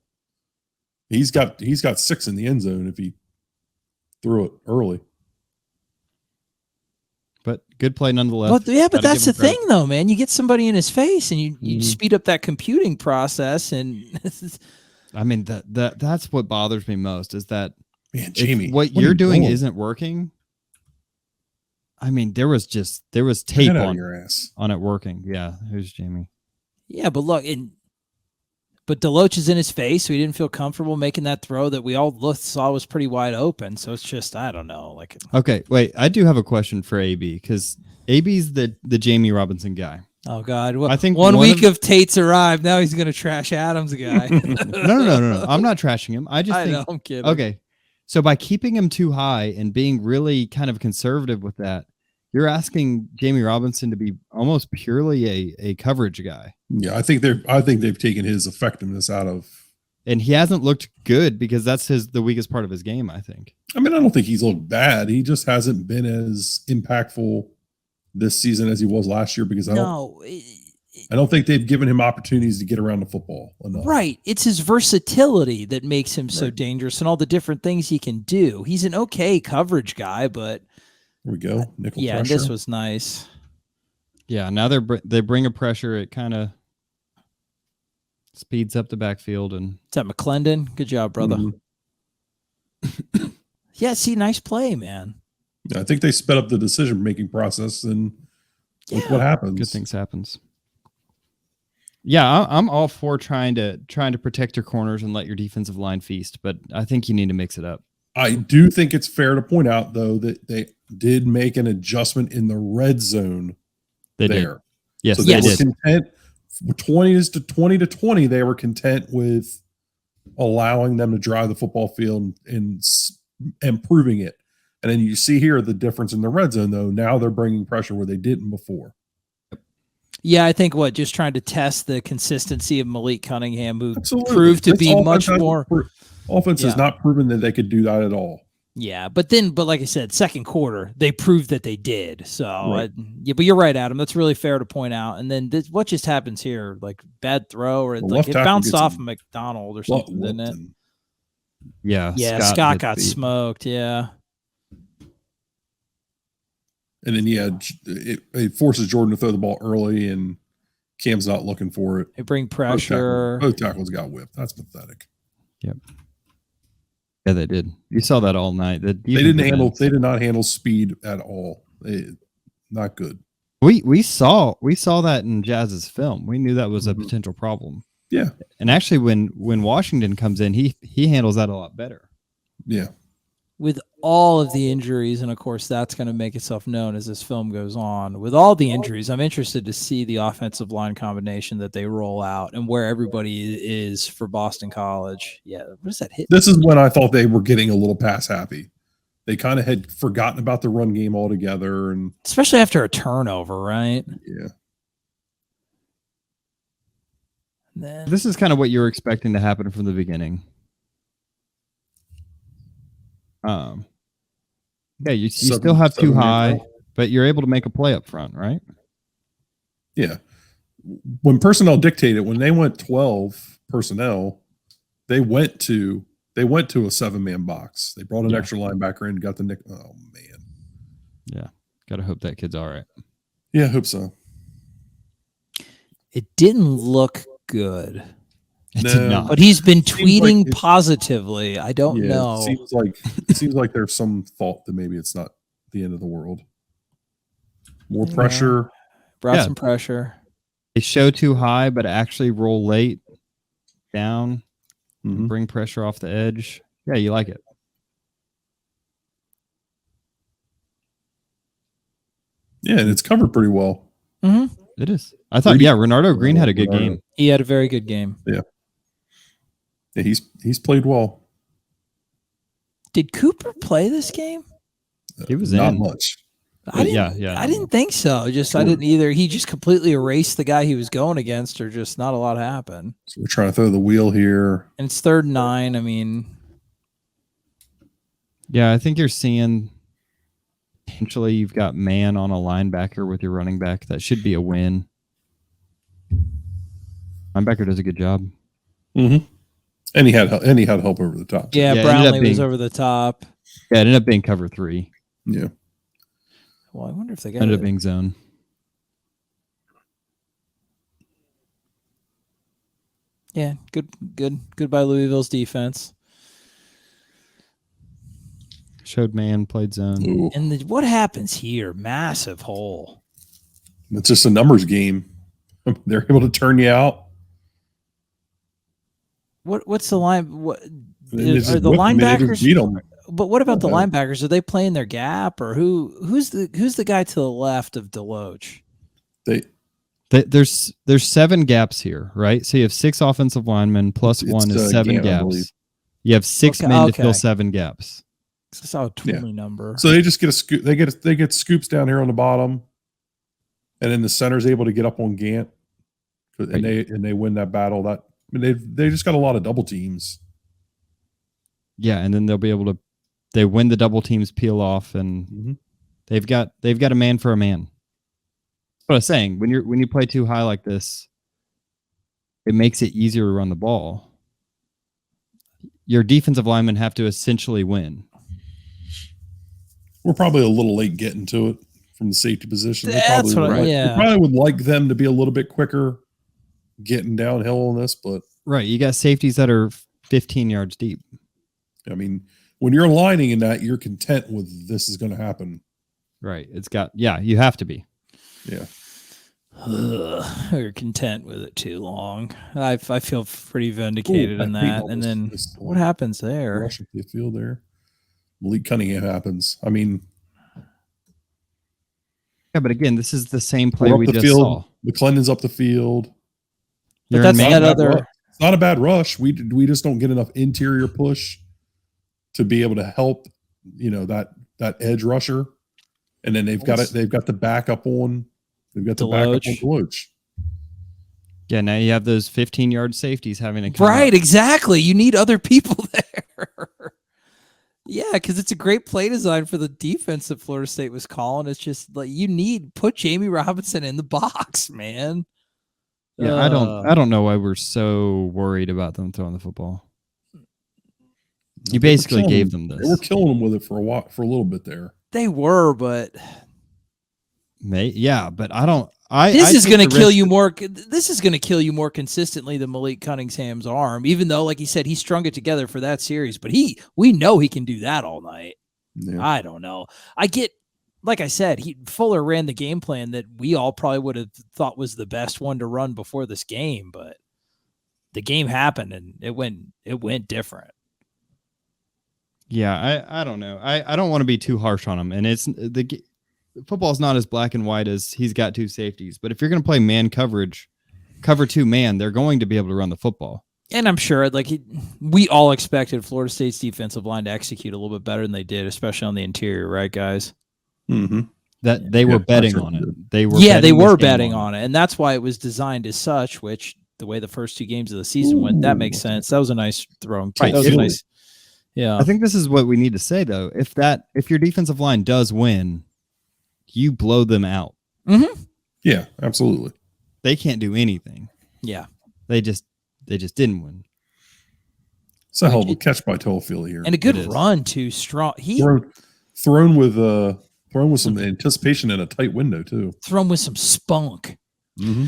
He's got 6 in the end zone if he threw it early. But good play nonetheless. But that's the thing, though, man. You get somebody in his face, and you speed up that computing process. And I mean, that's what bothers me most is that Jamie, what you're doing isn't working. I mean, there was tape on your ass on it working. Yeah, here's Jamie. Yeah, but look, but Deloach is in his face, so he didn't feel comfortable making that throw that we all saw was pretty wide open. So it's just, I don't know. Okay, wait, I do have a question for AB because AB's the Jamie Robinson guy. Oh God! Well, I think one week of Tate's arrived. Now he's going to trash Adams' guy. No. I'm not trashing him. I think I'm kidding. Okay, so by keeping him too high and being really kind of conservative with that, you're asking Jamie Robinson to be almost purely a coverage guy. Yeah, I think they've taken his effectiveness out of, and he hasn't looked good because that's the weakest part of his game, I think. I mean, I don't think he's looked bad. He just hasn't been as impactful this season as he was last year because I don't think they've given him opportunities to get around the football enough. Right. It's his versatility that makes him so dangerous and all the different things he can do. He's an okay coverage guy, but here we go. Nickel pressure. And this was nice. Yeah, now they bring a pressure. It kind of speeds up the backfield. And is that McClendon? Good job, brother. Mm-hmm. Yeah, see, nice play, man. Yeah, I think they sped up the decision-making process, and look what happens. Good things happens. Yeah, I'm all for trying to protect your corners and let your defensive line feast, but I think you need to mix it up. I do think it's fair to point out, though, that they did make an adjustment in the red zone. They did. Yes, so they were content. 20-20, they were content with allowing them to drive the football field and improving it. And then you see here the difference in the red zone, though. Now they're bringing pressure where they didn't before. Yeah, I think just trying to test the consistency of Malik Cunningham, who proved to be much more. Offense has not proven that they could do that at all. Yeah, but like I said, second quarter, they proved that they did. So, but you're right, Adam. That's really fair to point out. And then what just happens here? Like bad throw or it bounced off of McDonald or something, didn't it? Yeah. Yeah, Scott got smoked. Yeah. And then, it forces Jordan to throw the ball early, and Cam's not looking for it. They bring pressure. Both tackles got whipped. That's pathetic. Yep. Yeah, they did. You saw that all night. They did not handle speed at all. Not good. We saw that in Jazz's film. We knew that was a potential problem. Yeah. And actually when Washington comes in, he handles that a lot better. Yeah. With all of the injuries, and of course that's going to make itself known as this film goes on. With all the injuries, I'm interested to see the offensive line combination that they roll out and where everybody is for Boston College. Yeah, what is that hit? This is when I thought they were getting a little pass happy. They kind of had forgotten about the run game altogether, and especially after a turnover, right? Yeah. This is kind of what you were expecting to happen from the beginning. Yeah, you still have too high, but you're able to make a play up front, right? Yeah. When personnel dictated, when they went 12 personnel, they went to a 7-man box. They brought an extra linebacker in, got the nick. Oh man. Yeah. Gotta hope that kid's all right. Yeah, I hope so. It didn't look good. It did not. But he's been tweeting positively. I don't know. It seems like there's some thought that maybe it's not the end of the world. More pressure. Brought some pressure. They show too high, but actually roll late down, bring pressure off the edge. Yeah, you like it. Yeah, and it's covered pretty well. Mm-hmm. It is. I thought, Renardo Green had a good game. He had a very good game. Yeah. Yeah, he's played well. Did Cooper play this game? He was not in. much. I didn't think so. I didn't either. He just completely erased the guy he was going against, or just not a lot happened. So we're trying to throw the wheel here. And it's 3rd and 9. I mean, yeah, I think you're seeing potentially you've got man on a linebacker with your running back. That should be a win. Linebacker does a good job. Mm-hmm. And he had help over the top. Yeah, Brownlee was over the top. Yeah, it ended up being cover 3. Yeah. Well, I wonder if they got ended up being zone. Yeah, good by Louisville's defense. Showed man, played zone. Ooh. And what happens here? Massive hole. It's just a numbers game. They're able to turn you out. What's the line? What are the linebackers? Beat them. But what about the linebackers? Are they playing their gap, or who's the guy to the left of Deloach? There's 7 gaps here, right? So you have 6 offensive linemen plus 1 is 7 gaps. You have 6 men to fill 7 gaps. I saw a 20 number. So they just get a scoop. They get scoops down here on the bottom, and then the center's able to get up on Gant, and they win that battle. They just got a lot of double teams. Yeah, and then they'll be able to. They win the double teams, peel off, and they've got a man for a man. That's what I was saying. When you play too high like this, it makes it easier to run the ball. Your defensive linemen have to essentially win. We're probably a little late getting to it from the safety position. They That's probably what we probably would like them to be a little bit quicker getting downhill on this, but right, you got safeties that are 15 yards deep. I mean, when you're lining in that, you're content with this is going to happen. Right. You have to be. Yeah. You're content with it too long. I feel pretty vindicated in that. And then what happens there? Rush up the field there. Malik Cunningham happens. I mean, yeah, but again, this is the same play we just saw. McClendon's up the field. But that's that other. It's not a bad rush. We just don't get enough interior push to be able to help, that edge rusher. And then they've got the backup on. They've got the backup on Deloach. Yeah, now you have those 15-yard safeties having to come right, up. Exactly. You need other people there. Yeah, because it's a great play design for the defense that Florida State was calling. It's just like put Jamie Robinson in the box, man. Yeah, I don't know why we're so worried about them throwing the football. You basically gave them this. They were killing them with it for a little bit there. They were, but but I don't. This is going to kill you more. This is going to kill you more consistently than Malik Cunningham's arm. Even though, like he said, he strung it together for that series, but we know he can do that all night. Yeah. I don't know. Like I said, Fuller ran the game plan that we all probably would have thought was the best one to run before this game, but the game happened and it went different. Yeah, I don't know. I don't want to be too harsh on him, and it's football's not as black and white as he's got 2 safeties. But if you're going to play man coverage, cover 2 man, they're going to be able to run the football. And I'm sure, we all expected Florida State's defensive line to execute a little bit better than they did, especially on the interior, right, guys? Mm-hmm. That they were betting on it. They were betting on it, and that's why it was designed as such. Which the way the first 2 games of the season went, that makes sense. That was a nice throwing. Right. That was a nice. Yeah. I think this is what we need to say though. If your defensive line does win, you blow them out. Mm-hmm. Yeah, absolutely. They can't do anything. Yeah. They just didn't win. It's a hell of a catch by Toafili here. And a good run too. Strong. Thrown with some anticipation in a tight window too. Thrown with some spunk. Mm-hmm.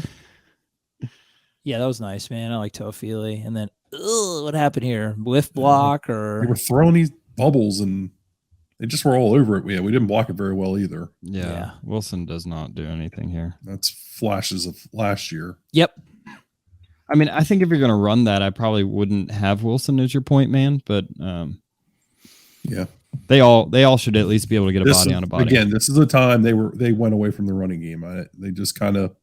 Yeah, that was nice, man. I like Toafili. And then, what happened here? Whiff block or they were throwing these bubbles and they just were all over it. Yeah, we didn't block it very well either. Yeah. Wilson does not do anything here. That's flashes of last year. Yep. I mean, I think if you're going to run that, I probably wouldn't have Wilson as your point man, but yeah, they all should at least be able to get a body on a body. Again, this is the time they went away from the running game. They just kind of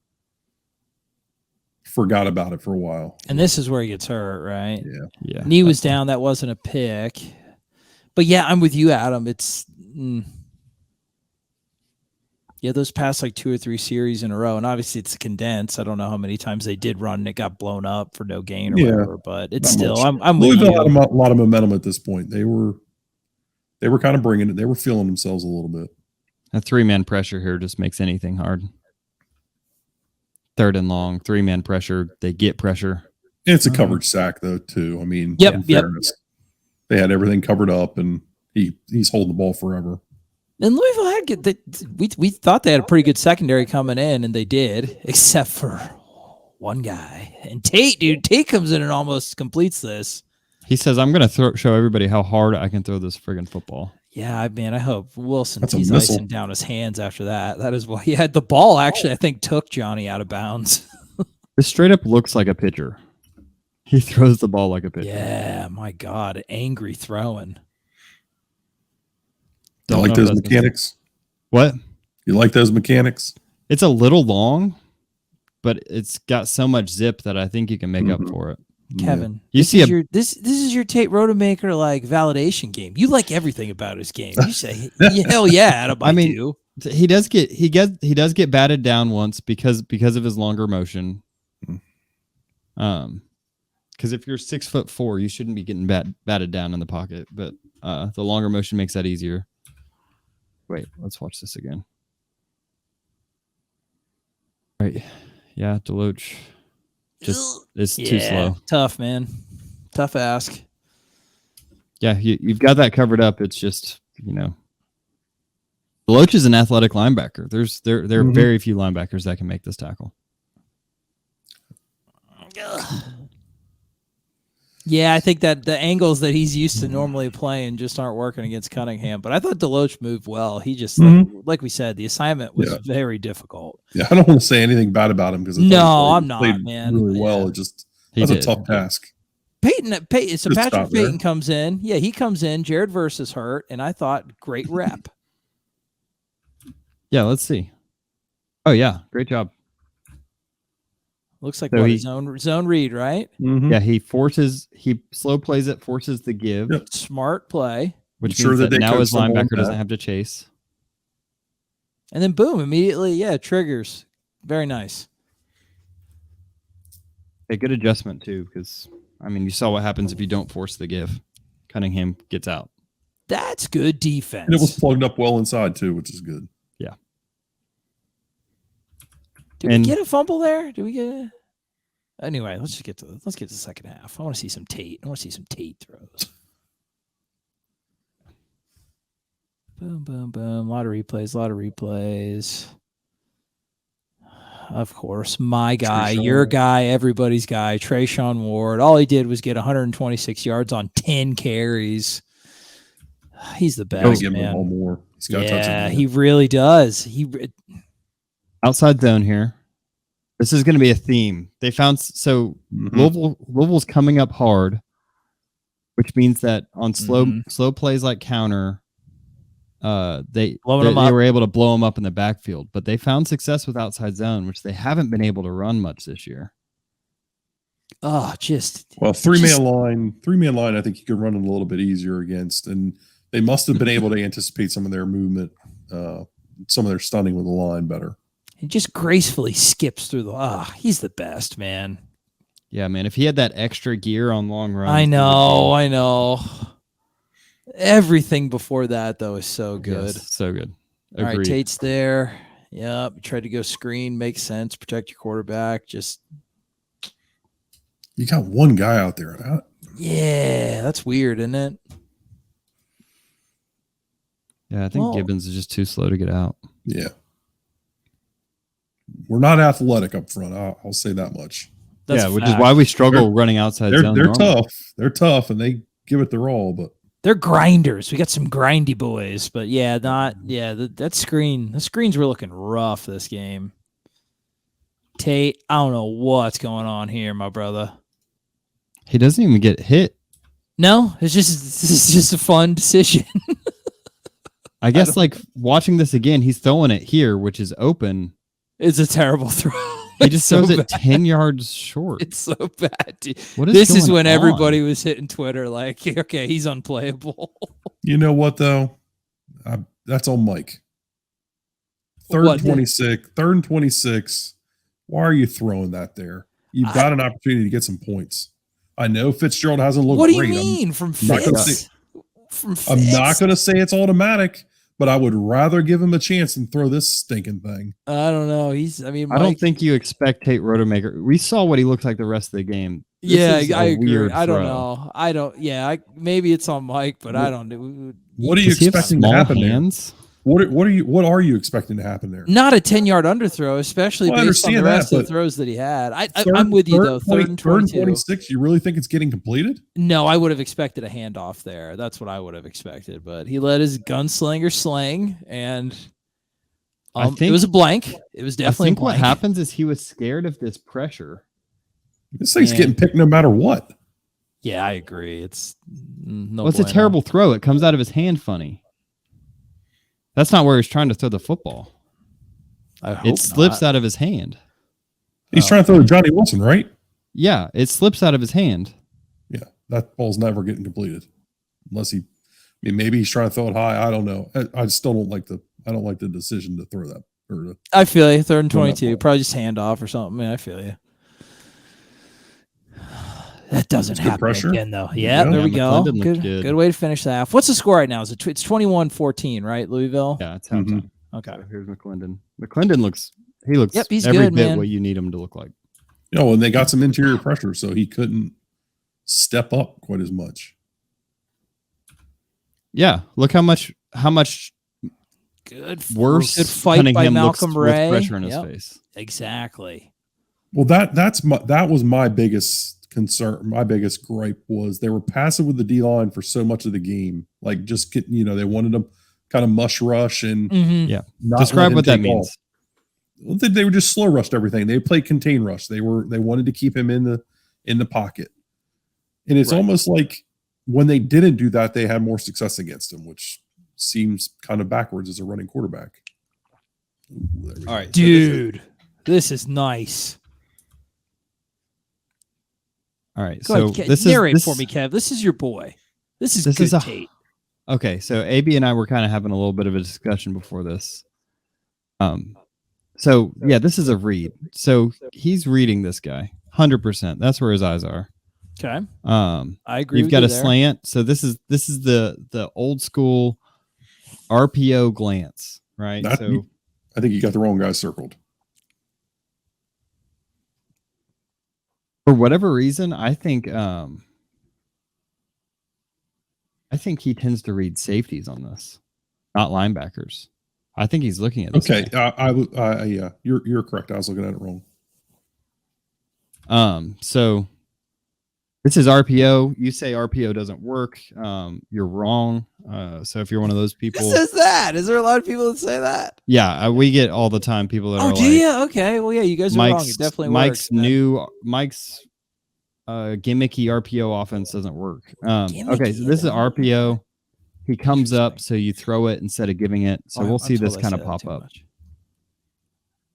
forgot about it for a while. And this is where he gets hurt, right? Yeah. Knee was down. That wasn't a pick. But yeah, I'm with you, Adam. It's those past like 2 or 3 series in a row, and obviously it's condensed. I don't know how many times they did run and it got blown up for no gain or whatever, but it's still I'm with you. Louisville had a lot of momentum at this point. They were kind of bringing it. They were feeling themselves a little bit. A 3-man pressure here just makes anything hard. 3rd and long, 3-man pressure. They get pressure. And it's a coverage sack though too. I mean, yep. They had everything covered up, and he's holding the ball forever. And Louisville had we thought they had a pretty good secondary coming in, and they did, except for one guy. And Tate comes in and almost completes this. He says, "I'm going to show everybody how hard I can throw this friggin' football." Yeah, man, I hope Wilson he's icing down his hands after that. That is why he had the ball. Actually, I think took Johnny out of bounds. This straight up looks like a pitcher. He throws the ball like a pitcher. Yeah, my God, angry throwing. You like those mechanics? What? You like those mechanics? It's a little long, but it's got so much zip that I think you can make up for it. Kevin, this is your Tate Rodemaker like validation game. You like everything about his game. You say, hell yeah, Adam, I do. He does get batted down once because of his longer motion. Because if you're 6'4", you shouldn't be getting batted down in the pocket, but the longer motion makes that easier. Wait, let's watch this again. Right. Yeah, Deloach just is too slow. Tough, man. Tough ask. Yeah, you've got that covered up. It's just, Deloach is an athletic linebacker. There are very few linebackers that can make this tackle. Yeah, I think that the angles that he's used to normally playing just aren't working against Cunningham. But I thought Deloach moved well. He just, like we said, the assignment was very difficult. Yeah, I don't want to say anything bad about him because I'm not, man. Really well. It just was a tough task. Peyton. So Patrick Peyton comes in. Yeah, he comes in. Jared Verse is hurt, and I thought great rep. Yeah, let's see. Oh yeah, great job. Looks like so zone read, right? Mm-hmm. Yeah, he slow plays it, forces the give. Yep. Smart play. Which means that now his linebacker doesn't have to chase. And then boom, immediately, triggers. Very nice. A good adjustment too, because you saw what happens if you don't force the give. Cunningham gets out. That's good defense. And it was plugged up well inside too, which is good. Yeah. Did we get a fumble there? Did we get a... Anyway, let's get to the second half. I want to see some Tate. I want to see some Tate throws. Boom, boom, boom. A lot of replays. Of course, my guy, your guy, everybody's guy, Trayshawn Ward. All he did was get 126 yards on 10 carries. He's the best, give man. Him all more. He's got yeah, he really does. Outside zone here. This is going to be a theme. They found Louisville's coming up hard, which means that on slow plays like counter, they were able to blow them up in the backfield. But they found success with outside zone, which they haven't been able to run much this year. Three-man line. I think you could run it a little bit easier against, and they must have been able to anticipate some of their movement, some of their stunning with the line better. He just gracefully skips through he's the best, man. Yeah, man. If he had that extra gear on long runs. I know. Everything before that, though, is so good. Yes, so good. All right, Agreed. Tate's there. Yep. Tried to go screen. Makes sense. Protect your quarterback. Just You got one guy out there. yeah, that's weird, isn't it? Yeah, I think Well- Gibbons is just too slow to get out. Yeah. We're not athletic up front. I'll say that much. That's Which is fact. why we struggle running outside zone. They're normally. tough. They're tough, and they give it their all. But They're grinders. We got some grindy boys, but that screen. The screens were looking rough this game. Tate, I don't know what's going on here, my brother. He doesn't even get hit. No, this is just a fun decision. I guess like watching this again, he's throwing it here, which is open. It's a terrible throw. He just throws so it 10 yards short. It's so bad, dude. What This is going when on? everybody was hitting Twitter like, okay, he's unplayable. you know what, though? That's on Mike. Third What? and 26. Third and 26. Why are you throwing that there? You've got an opportunity to get some points. I know Fitzgerald hasn't looked What do you great. mean from not gonna Fitz? From I'm not Fitz? going to say it's automatic, but I would rather give him a chance than throw this stinking thing. I don't know. I don't think you expect Tate Rodemaker. We saw what he looked like the rest of the game. This Yeah, is a I agree. weird I don't throw. know. I don't. Yeah, maybe it's on Mike, but I don't do. What are you Does he have expecting to small happen hands? there? What are you expecting to happen there? Not a 10-yard underthrow, especially Well, I based on the understand rest that, of the but throws that he had. I'm with you though. Third and 22. 26. You really think it's getting completed? No, I would have expected a handoff there. That's what I would have expected. But he let his gunslinger sling, and I it think- was a blank. It was I definitely think a what blank. happens is he was scared of this pressure. This thing's Man. getting picked no matter what. Yeah, I agree. It's no. Well, it's a bueno. terrible throw. It comes out of his hand funny. That's not where he's trying to throw the football. I hope It slips not. out of his hand. He's trying to throw to Johnny Wilson, right? Yeah, it slips out of his hand. Yeah, that ball's never getting completed unless maybe he's trying to throw it high. I don't know. I still don't like the decision to throw that. I feel you. Third and Throw that 22. ball. Probably just handoff or something. Man, I feel you. That doesn't That's good happen pressure. again, though. Yeah, Yeah. there we Yeah, go. McClendon looked Good good. way to finish the half. What's the score right now? Is it? It's 21-14, right, Louisville? Yeah, it's halftime. Mhm. Okay. So here's McClendon. McClendon looks Yep, he's every good, bit man. what you need him to look like. And they got some interior pressure, so he couldn't step up quite as much. Yeah, look how much Good. worse Good fight Cunningham by looks Malcolm with Ray. pressure in his Yep, face. exactly. Well, that was my biggest concern. My biggest gripe was they were passive with the D line for so much of the game. Like just getting, they wanted to kind of mush rush and Mhm. Yeah. not Describe let him what that take means. off. Well, they were just slow rushed everything. They played contain rush. They wanted to keep him in the pocket. And it's Right. almost like when they didn't do that, they had more success against him, which seems kind of backwards as a running quarterback. Ooh, there we go. All right, Dude, this is nice. All right. Go So ahead, this narrate is for me, Kev. This is your boy. This is This good is a- Tate. Okay, so AB and I were kind of having a little bit of a discussion before this. So yeah, this is a read. So he's reading this guy 100%. That's where his eyes are. Okay, I I agree. You've with got you a there. slant. So this is the old school RPO glance, right? That- So I think you got the wrong guy circled. for whatever reason, I think he tends to read safeties on this, not linebackers. I think he's looking at this. Okay, guy. yeah, you're correct. I was looking at it wrong. So this is RPO. You say RPO doesn't work. You're wrong. So if you're one of those people, Who says that? Is there a lot of people that say that? yeah, we get all the time people that Oh, are do like, you? Okay. Well, yeah, you guys are wrong. It definitely Mike's works. Mike's gimmicky RPO offense doesn't work. Okay, so Gimmicky, this is though. RPO. He comes up, so you throw it instead of giving it. So Oh, we'll I'm see this told I kind say of that pop too up. much.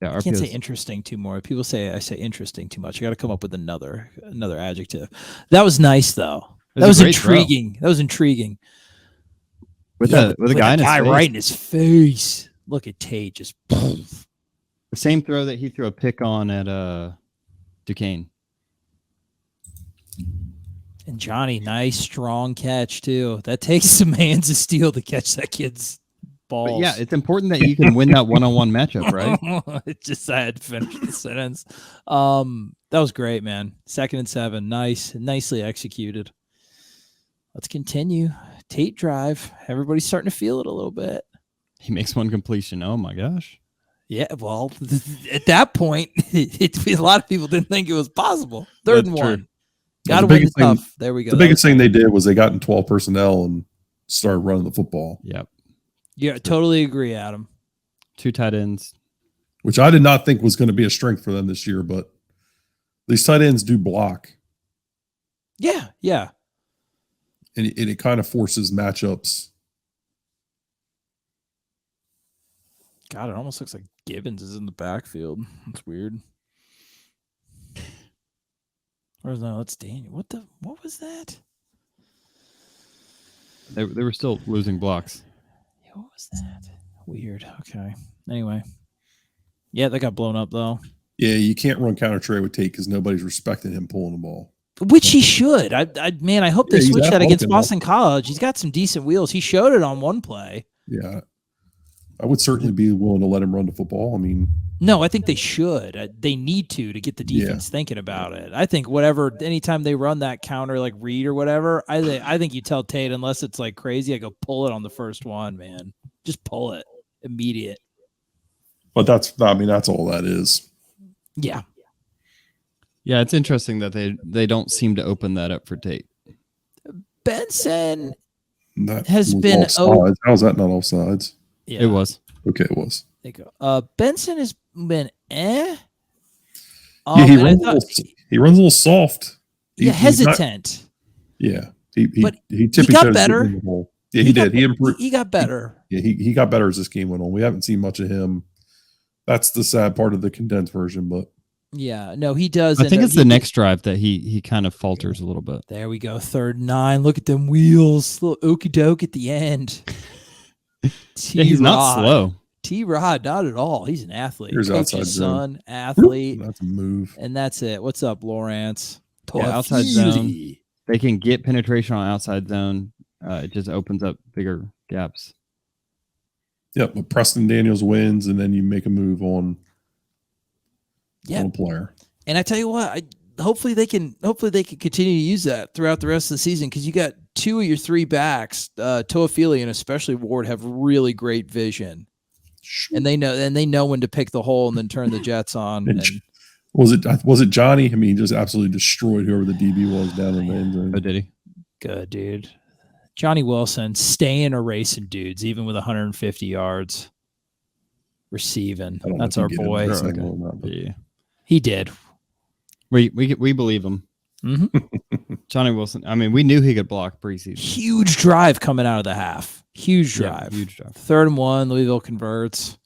Yeah, I can't say RPO's interesting too more. People say I say interesting too much. I got to come up with another adjective. That was nice though. It That was a great throw. intriguing. That was intriguing. with Yeah, a guy in his face. right in his face. Look at Tate just. The same throw that he threw a pick on at Duquesne. And Johnny, nice strong catch too. That takes some hands of steel to catch that kid's balls. But yeah, it's important that you can win that one-on-one matchup, right? It just I had to finish the sentence. That was great, man. 2nd and 7. Nicely executed. Let's continue. Tate drive. Everybody's starting to feel it a little bit. He makes one completion. Oh my gosh. Yeah, well, at that point, a lot of people didn't think it was possible. 3rd and 1. Got to win the tough. There we go. The biggest thing they did was they got in 12 personnel and started running the football. Yep. Yeah, totally agree, Adam. 2 tight ends. Which I did not think was going to be a strength for them this year, but these tight ends do block. Yeah. And it kind of forces matchups. God, it almost looks like Gibbons is in the backfield. That's weird. Or no, that's Daniel. What was that? They were still losing blocks. Yeah, what was that? Weird. Okay. Anyway. Yeah, that got blown up though. Yeah, you can't run counter trade with Tate because nobody's respecting him pulling the ball. Which he should. I hope they switch that against Boston now. College. He's got some decent wheels. He showed it on one play. Yeah. I would certainly be willing to let him run the football. I mean, no, I think they should. They need to get the defense thinking about it. I think anytime they run that counter like read or whatever, I think you tell Tate, unless it's like crazy, I go pull it on the first one, man. Just pull it. Immediate. But that's all that is. Yeah. Yeah, it's interesting that they don't seem to open that up for Tate. Benson That has was been offsides. How's that not offsides? Yeah. It was. Okay, it was. There you go. Benson has been Yeah, he runs a little soft. Hesitant. He got better. Yeah, he did. He improved. He got better. He got better as this game went on. We haven't seen much of him. That's the sad part of the condensed version, but yeah, no, he does. I think it's the next drive that he kind of falters a little bit. There we go. 3rd and 9. Look at them wheels. Little okey doke at the end. Yeah, he's not slow. T-Rod, not at all. He's an athlete. Here's Coach's outside zone. son, athlete. That's a move. And that's it. What's up, Lawrence? Yeah, outside zone. They can get penetration on outside zone. It just opens up bigger gaps. Yep, but Preston Daniels wins, and then you make a move on a player. And I tell you what, hopefully they can continue to use that throughout the rest of the season, because you got 2 of your 3 backs, Toafili and especially Ward, have really great vision, and they know when to pick the hole and then turn the jets on. And was it Johnny? I mean, he just absolutely destroyed whoever the DB was down in the end zone. Oh, did he? Good dude. Johnny Wilson staying erasing dudes, even with 150 yards receiving. That's our boy. Yeah. He did. We believe him. Mm-hmm. Johnny Wilson. I mean, we knew he could block preseason. Huge drive coming out of the half. Huge drive. Yeah, huge drive. 3rd and 1. Louisville converts.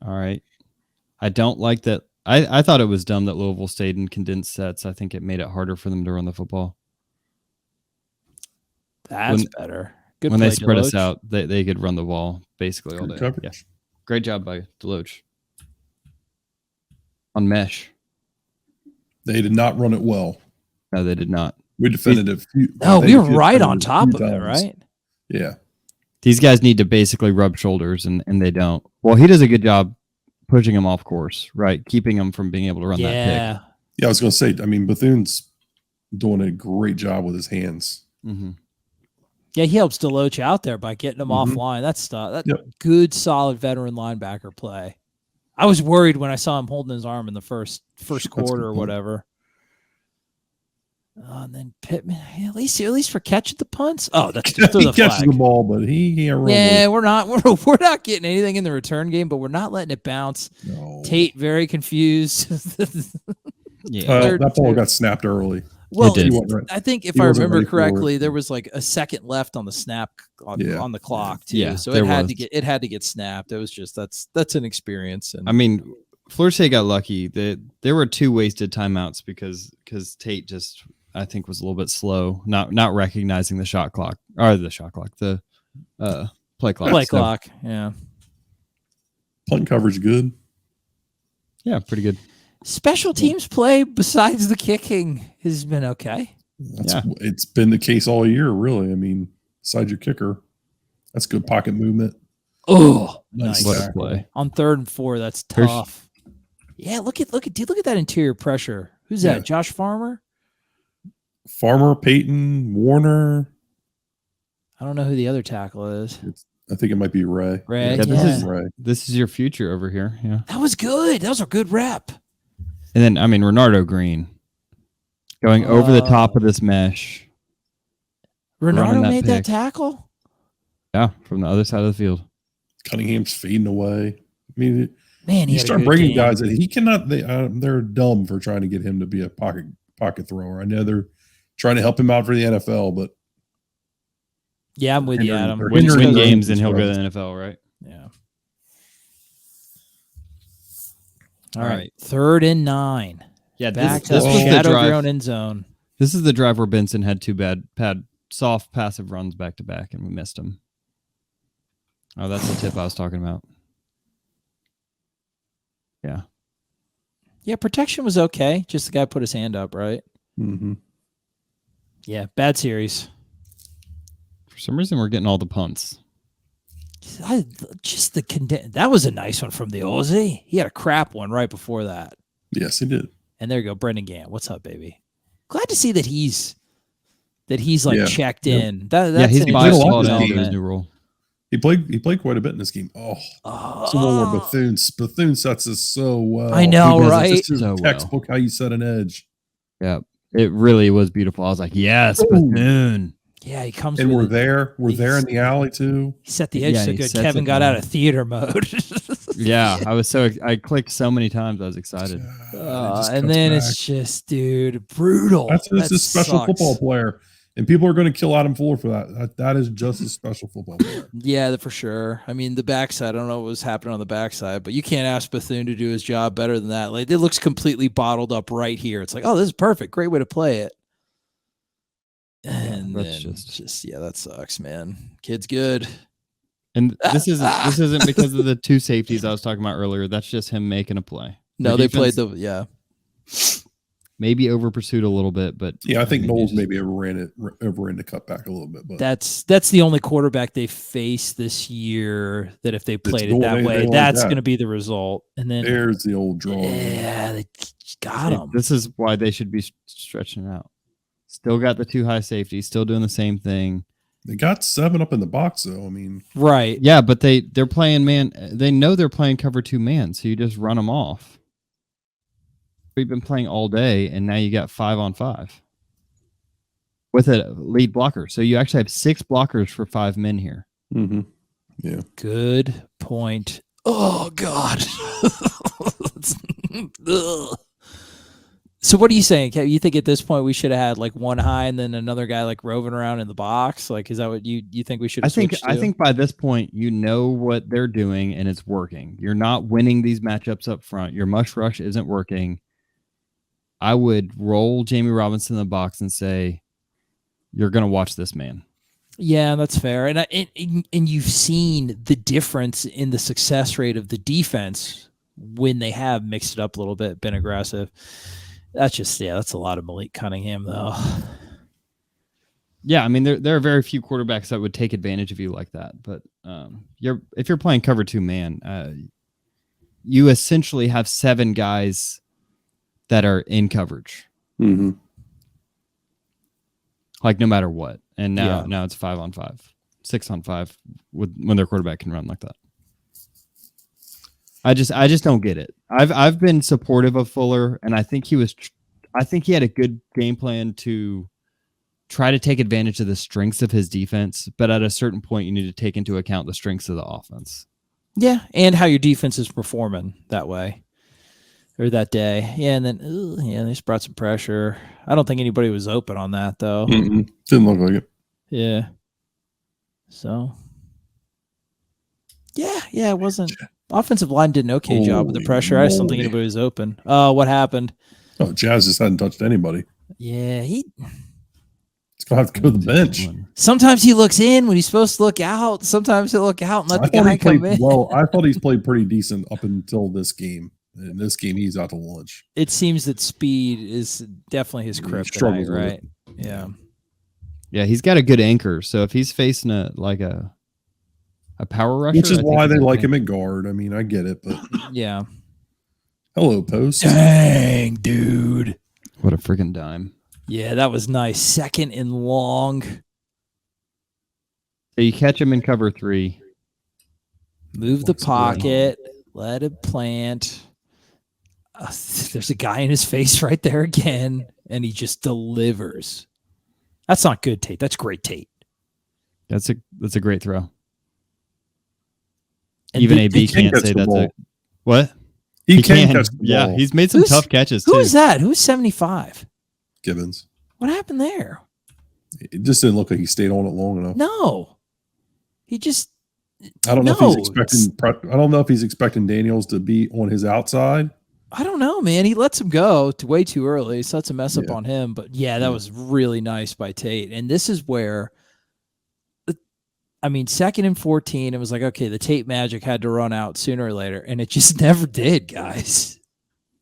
All right. I don't like that. I thought it was dumb that Louisville stayed in condensed sets. I think it made it harder for them to run the football. That's better. Good when play, they spread Deloach. us out, they could run the ball basically all day. Coverage. Yeah. Great job by Deloach. On mesh. They did not run it well. No, they did not. We defended it. We were right on top of it, right? Yeah. These guys need to basically rub shoulders, and they don't. Well, he does a good job pushing him off course, right? Keeping him from being able to run that pick. Yeah, I was going to say, I mean, Bethune's doing a great job with his hands. Mm-hmm. Yeah, he helps Deloach out there by getting him offline. That's good, solid veteran linebacker play. I was worried when I saw him holding his arm in the first quarter or whatever. And then Pittman, at least for catching the punts. Oh, that's through the catches flag. the ball, but he can't run. Yeah, we're not getting anything in the return game, but we're not letting it bounce. No. Tate very confused. That ball got snapped early. Well, did. I think if I remember correctly, there was like a second left on the snap on the clock too. Yeah, so it had to get snapped. It was just that's an experience. And I mean, Florida State got lucky. There were 2 wasted timeouts because Tate just, I think, was a little bit slow, not recognizing the shot clock or the play clock. Play clock, yeah. Punt coverage good. Yeah, pretty good. Special teams play besides the kicking has been okay. It's been the case all year, really. I mean, besides your kicker, that's good pocket movement. Oh, Nice. nice. What a play. On 3rd and 4, that's tough. Yeah, look at that interior pressure. Who's that? Josh Farmer? Farmer, Peyton, Warner. I don't know who the other tackle is. I think it might be Ray. Ray. Yeah, Ray. This is your future over here. Yeah. That was good. That was a good rep. And then, I mean, Renardo Green going over the top of this mesh. Renardo made that pick. tackle? Yeah, from the other side of the field. Cunningham's fading away. I mean, Man, you start bringing guys that he cannot. They're dumb for trying to get him to be a pocket thrower. I know they're trying to help him out for the NFL, but yeah, I'm with you, Adam. Win games and he'll go to the NFL, right? Yeah. All right, 3rd and 9. Yeah, Back this to was the shadow drive. grown end zone. This is the drive where Benson had two bad soft passive runs back to back, and we missed him. Oh, that's the tip I was talking about. Yeah. Yeah, protection was okay. Just the guy put his hand up, right? Mm-hmm. Yeah, bad series. For some reason, we're getting all the punts. That was a nice one from the Aussie. He had a crap one right before that. Yes, he did. And there you go, Brendan Gant. What's up, baby? Glad to see that he's like checked in. That's he's an by interesting into his element. new role. He played quite a bit in this game. It's the one where Bethune sets us so well. I know, right? It's just So textbook how you set an edge. Yeah, it really was beautiful. I was like, yes, Bethune. Yeah, he comes And with we're it. there. We're there in the alley too. He set the edge Yeah, so he good. sets Kevin it got down. out of theater mode. Yeah, I clicked so many times. I was excited. And then it's just, dude, brutal. That's just That a special sucks. football player. And people are going to kill Adam Fuller for that. That is just a special football player. Yeah, for sure. I mean, the backside, I don't know what was happening on the backside, but you can't ask Bethune to do his job better than that. Like, it looks completely bottled up right here. It's like, oh, this is perfect. Great way to play it. And that's then just that sucks, man. Kid's good. And this isn't because of the two safeties I was talking about earlier. That's just him making a play. No, The they played defense maybe over pursued a little bit, but Yeah, I think Knowles maybe overran the cutback a little bit. But that's the only quarterback they face this year that if they played it that way, like that's that. going to be the result. And then There's the old draw. yeah, they got him. This is why they should be stretching it out. Still got the two high safeties, still doing the same thing. They got 7 up in the box, though. I mean, Right. Yeah, but they're playing man. They know they're playing cover 2 man, so you just run them off. We've been playing all day, and now you got 5-on-5 with a lead blocker. So you actually have 6 blockers for 5 men here. mm-hmm. Yeah. Good point. Oh God. Ugh. So what are you saying, Kev? You think at this point we should have had like one high and then another guy like roving around in the box? Like, is that what you think we should have switched to? I think by this point you know what they're doing and it's working. You're not winning these matchups up front. Your mush rush isn't working. I would roll Jamie Robinson in the box and say, "You're going to watch this man." Yeah, that's fair. And you've seen the difference in the success rate of the defense when they have mixed it up a little bit, been aggressive. That's a lot of Malik Cunningham, though. Yeah, I mean, there are very few quarterbacks that would take advantage of you like that. But if you're playing cover 2 man, you essentially have 7 guys that are in coverage, Mm-hmm. like no matter what. And now it's 5-on-5, 6-on-5 when their quarterback can run like that. I just don't get it. I've been supportive of Fuller, and I think he had a good game plan to try to take advantage of the strengths of his defense, but at a certain point you need to take into account the strengths of the offense. Yeah, and how your defense is performing that way or that day. Yeah, and then they just brought some pressure. I don't think anybody was open on that though. Mm-hmm. Didn't look like it. Yeah. So. Yeah, it wasn't. Offensive line did an okay job with the pressure. I just don't think anybody was open. What happened? Oh, Jazz just hadn't touched anybody. Yeah, He's gonna have to go to the bench. sometimes he looks in when he's supposed to look out. Sometimes he'll look out and let the guy come in. Well, I thought he's played pretty decent up until this game. In this game, he's out to lunch. It seems that speed is definitely his kryptonite, right? Yeah. Yeah, he's got a good anchor. So if he's facing a power rusher, which is why they like him at guard. I mean, I get it, but yeah. Hello, post. Dang, dude. What a freaking dime. Yeah, that was nice. Second and long. So you catch him in cover 3. Move the pocket. Let it plant. There's a guy in his face right there again, and he just delivers. That's not good, Tate. That's great, Tate. That's a great throw. And even AB can't say that's a what? He can catch the ball. Yeah, he's made some tough catches too. Who's that? Who's 75? Gibbons. What happened there? It just didn't look like he stayed on it long enough. No. He just I don't know if he's expecting I don't know if he's expecting Daniels to be on his outside. I don't know, man. He lets him go way too early, so that's a mess up on him. But yeah, that was really nice by Tate. And this is where, I mean, 2nd and 14, it was like, okay, the Tate magic had to run out sooner or later, and it just never did, guys.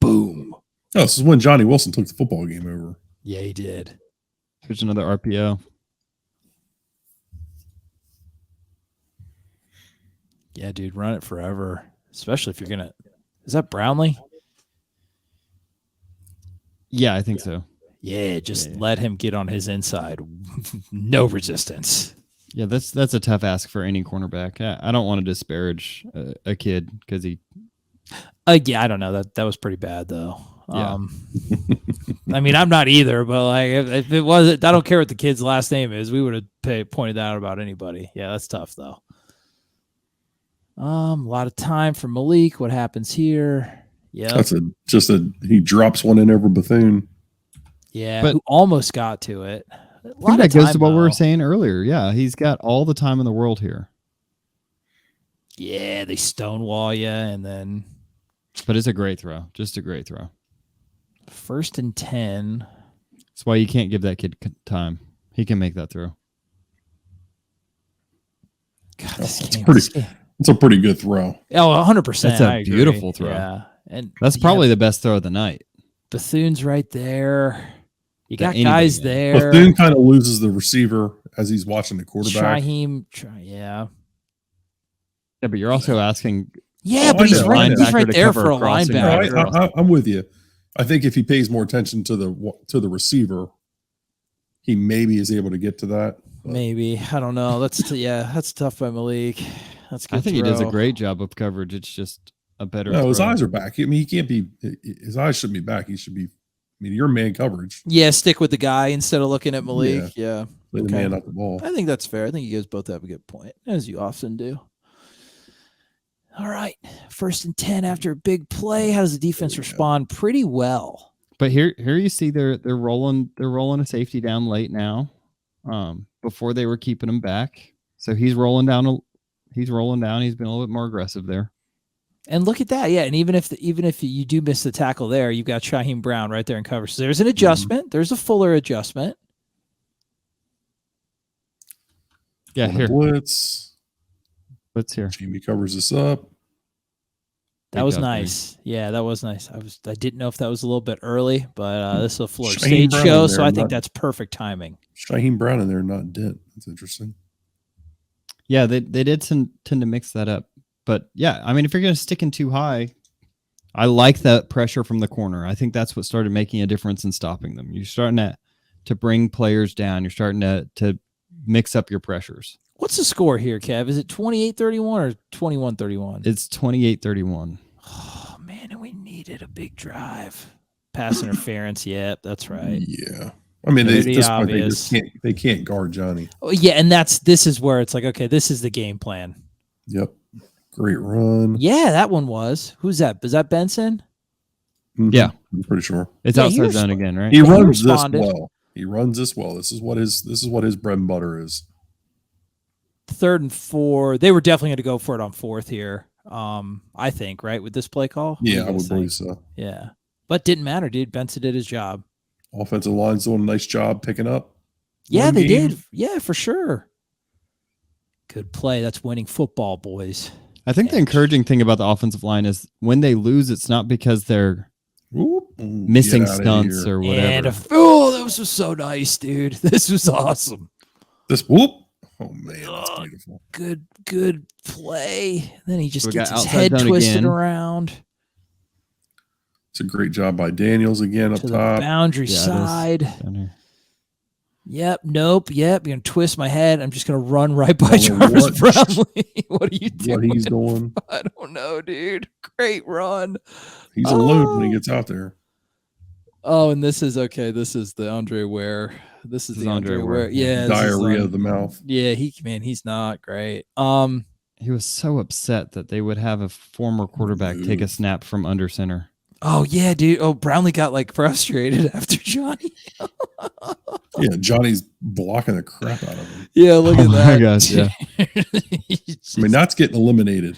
Boom. Oh, this is when Johnny Wilson took the football game over. Yeah, he did. Here's another RPO. Yeah, dude, run it forever, especially if you're going to. Is that Brownlee? Yeah, I think so. Yeah, just let him get on his inside. No resistance. Yeah, that's a tough ask for any cornerback. I don't want to disparage a kid because he. Yeah, I don't know. That was pretty bad though. Yeah. I mean, I'm not either, but like if it wasn't, I don't care what the kid's last name is. We would have pointed that out about anybody. Yeah, that's tough though. A lot of time for Malik. What happens here? Yeah, that's he drops one in over Bethune. Yeah, but who almost got to it. I think that goes to what we were saying earlier. Yeah, he's got all the time in the world here. Yeah, they stonewall you, and then. But it's a great throw. Just a great throw. 1st and 10. That's why you can't give that kid time. He can make that throw. God, it's a pretty good throw. Oh, 100%. That's a beautiful throw. Yeah, and that's probably the best throw of the night. Bethune's right there. You got guys there. Bethune kind of loses the receiver as he's watching the quarterback. Yeah. Yeah, but you're also asking. Yeah, but he's right there for a linebacker. No, I'm with you. I think if he pays more attention to the receiver, he maybe is able to get to that. But. Maybe. I don't know. That's tough by Malik. That's good. I think he does a great job of coverage. It's just a better. No, his eyes are back. I mean, he can't be. His eyes shouldn't be back. He should be. I mean, you're man coverage. Yeah, stick with the guy instead of looking at Malik. Yeah. Play the man out the ball. I think that's fair. I think you guys both have a good point, as you often do. All right. 1st and 10 after a big play. How does the defense respond? Pretty well. But here you see they're rolling a safety down late now. Before they were keeping him back. So he's rolling down. He's been a little bit more aggressive there. And look at that. Yeah. And even if you do miss the tackle there, you've got Shaheem Brown right there in coverage. So there's an adjustment. Mm-hmm. There's a fuller adjustment. Yeah. Here. Blitz here. Jamie covers this up. That was nice. Yeah, that was nice. I didn't know if that was a little bit early, but this is a Florida State show, so I think that's perfect timing. Shaheem Brown in there, not Dent. That's interesting. Yeah, they did tend to mix that up. But yeah, I mean, if you're going to stick in too high, I like that pressure from the corner. I think that's what started making a difference in stopping them. You're starting to bring players down. You're starting to mix up your pressures. What's the score here, Kev? Is it 28-31 or 21-31? It's 28-31. Oh, man, and we needed a big drive. Pass interference, yep, that's right. Yeah. I mean, at this point, they can't guard Johnny. Oh, yeah, and this is where it's like, okay, this is the game plan. Yep. Great run. Yeah, that one was. Who's that? Is that Benson? Mm-hmm. Yeah. I'm pretty sure. It's outside zone again, right? He runs this well. He runs this well. This is what his bread and butter is. 3rd and 4. They were definitely going to go for it on 4th here. I think, right, with this play call? Yeah, I would believe so. Yeah. But didn't matter, dude. Benson did his job. Offensive line's doing a nice job picking up. Yeah, they did. Yeah, for sure. Good play. That's winning football, boys. I think the encouraging thing about the offensive line is when they lose, it's not because they're missing stunts or whatever. And this was so nice, dude. This was awesome. Oh man, that's beautiful. Good play. Then he just We gets got his outside head zone twisted again. around It's a great job by Daniels again up to top. the boundary Yeah, it is. side. Down here. Yep. Nope. Yep. You're gonna twist my head. I'm just gonna run right by Oh, Jarvis what? Brownlee. What are you doing? What he's doing? I don't know, dude. Great run. He's alone when he gets out there. Oh, and this is okay. This is the Andre Ware. This is the Andre Ware. Yeah. Diarrhea of the mouth. Yeah. He's not great. He was so upset that they would have a former quarterback take a snap from under center. Oh yeah, dude. Oh, Brownlee got like frustrated after Johnny. Yeah, Johnny's blocking the crap out of him. Yeah, look at that. My gosh, yeah. I mean, that's getting eliminated.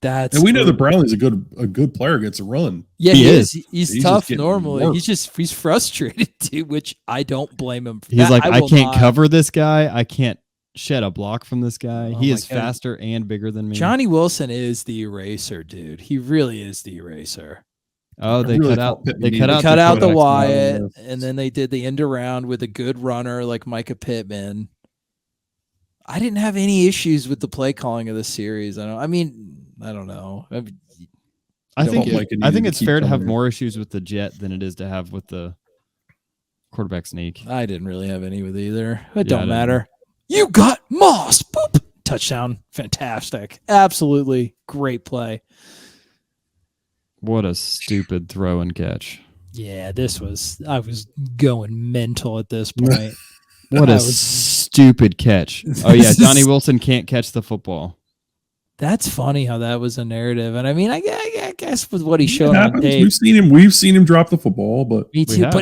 And we know that Brownlee's a good player, gets a run. Yeah, he is. is. He's tough normally. worked. He's frustrated too, which I don't blame him for. He's that. like, I will can't not- cover this guy. I can't shed a block from this guy. Oh He my is God. faster and bigger than me. Johnny Wilson is the eraser, dude. He really is the eraser. Oh, they really cut out. thought Pittman They needed cut to out. Cut out the quarterbacks. Wyatt, line. and then they did the end around with a good runner like Micah Pittman. I didn't have any issues with the play calling of this series. I don't know. I think Micah I needed think to it's keep fair to have coming. more issues with the jet than it is to have with the quarterback sneak. I didn't really have any with either. I It don't didn't. matter. You got Moss. Boop. Touchdown. Fantastic. Absolutely great play. What a stupid throw and catch. Yeah, I was going mental at this point. What I a was- stupid catch. Oh yeah, Johnny Wilson can't catch the football. That's funny how that was a narrative. And I mean, I guess with what he It showed on happens. tape. We've seen him drop the football, but Me We too. have.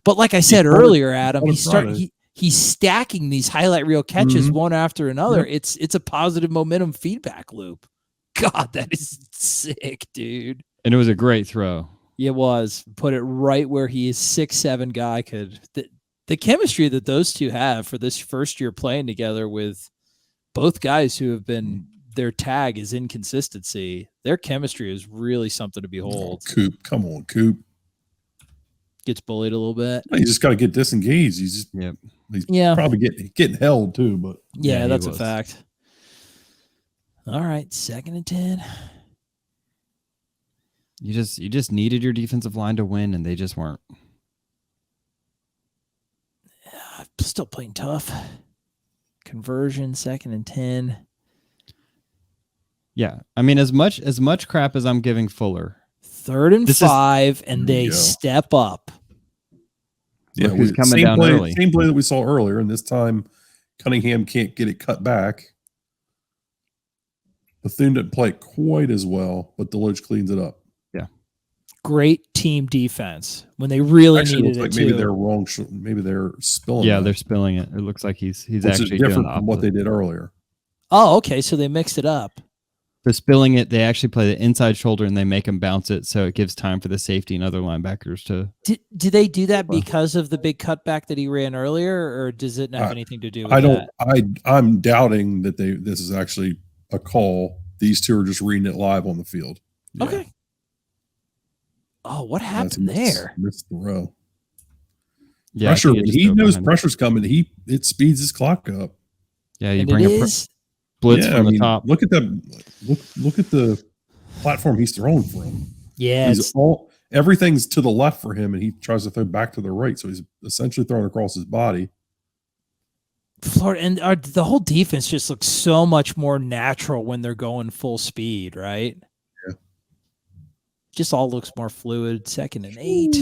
But like I said part of- earlier, Adam, part of Friday. he's stacking these highlight reel catches Mhm. one after another. It's a positive momentum feedback loop. God, that is sick, dude. And it was a great throw. It was. Put it right where he is 6'7" guy could. The chemistry that those two have for this first year playing together with both guys who have been their tag is inconsistency. Their chemistry is really something to behold. Coop, come on, Coop. Gets bullied a little bit. You just got to get disengaged. He's Yeah. probably getting held too, but Yeah, he that's a was. fact. All right, 2nd and 10. You just needed your defensive line to win, and they just weren't. Still playing tough. Conversion, 2nd and 10. Yeah, I mean, as much crap as I'm giving Fuller, 3rd and This is- 5, and There they you go. step up. yeah, Look who's coming same down play, early. Same play that we saw earlier, and this time Cunningham can't get it cut back. Bethune didn't play it quite as well, but Deloach cleans it up. Great team defense when they really Actually, it needed looks it like maybe too. they're wrong. Maybe they're spilling. yeah, that, they're spilling it. It looks like he's which is actually doing different the from what they opposite. did earlier. Oh, okay. So they mixed it up. For spilling it, they actually play the inside shoulder and they make him bounce it, so it gives time for the safety and other linebackers to. Did they do that because of the big cutback that he ran earlier, or does it have anything to do with that? I'm doubting that this is actually a call. These two are just reading it live on the field. Yeah. Okay. Oh, what That's happened there? Missed the row. Yeah, I Pressure. think it When just he drove knows behind him. pressure's coming, it speeds his clock up. Yeah, you And bring it a is. blitz Yeah, from I the mean, top. Look at that. Look at the platform he's throwing from. Yeah. He's everything's to the left for him, and he tries to throw back to the right. So he's essentially throwing across his body. Florida and the whole defense just looks so much more natural when they're going full speed, right? Yeah. Just all looks more fluid. 2nd and 8.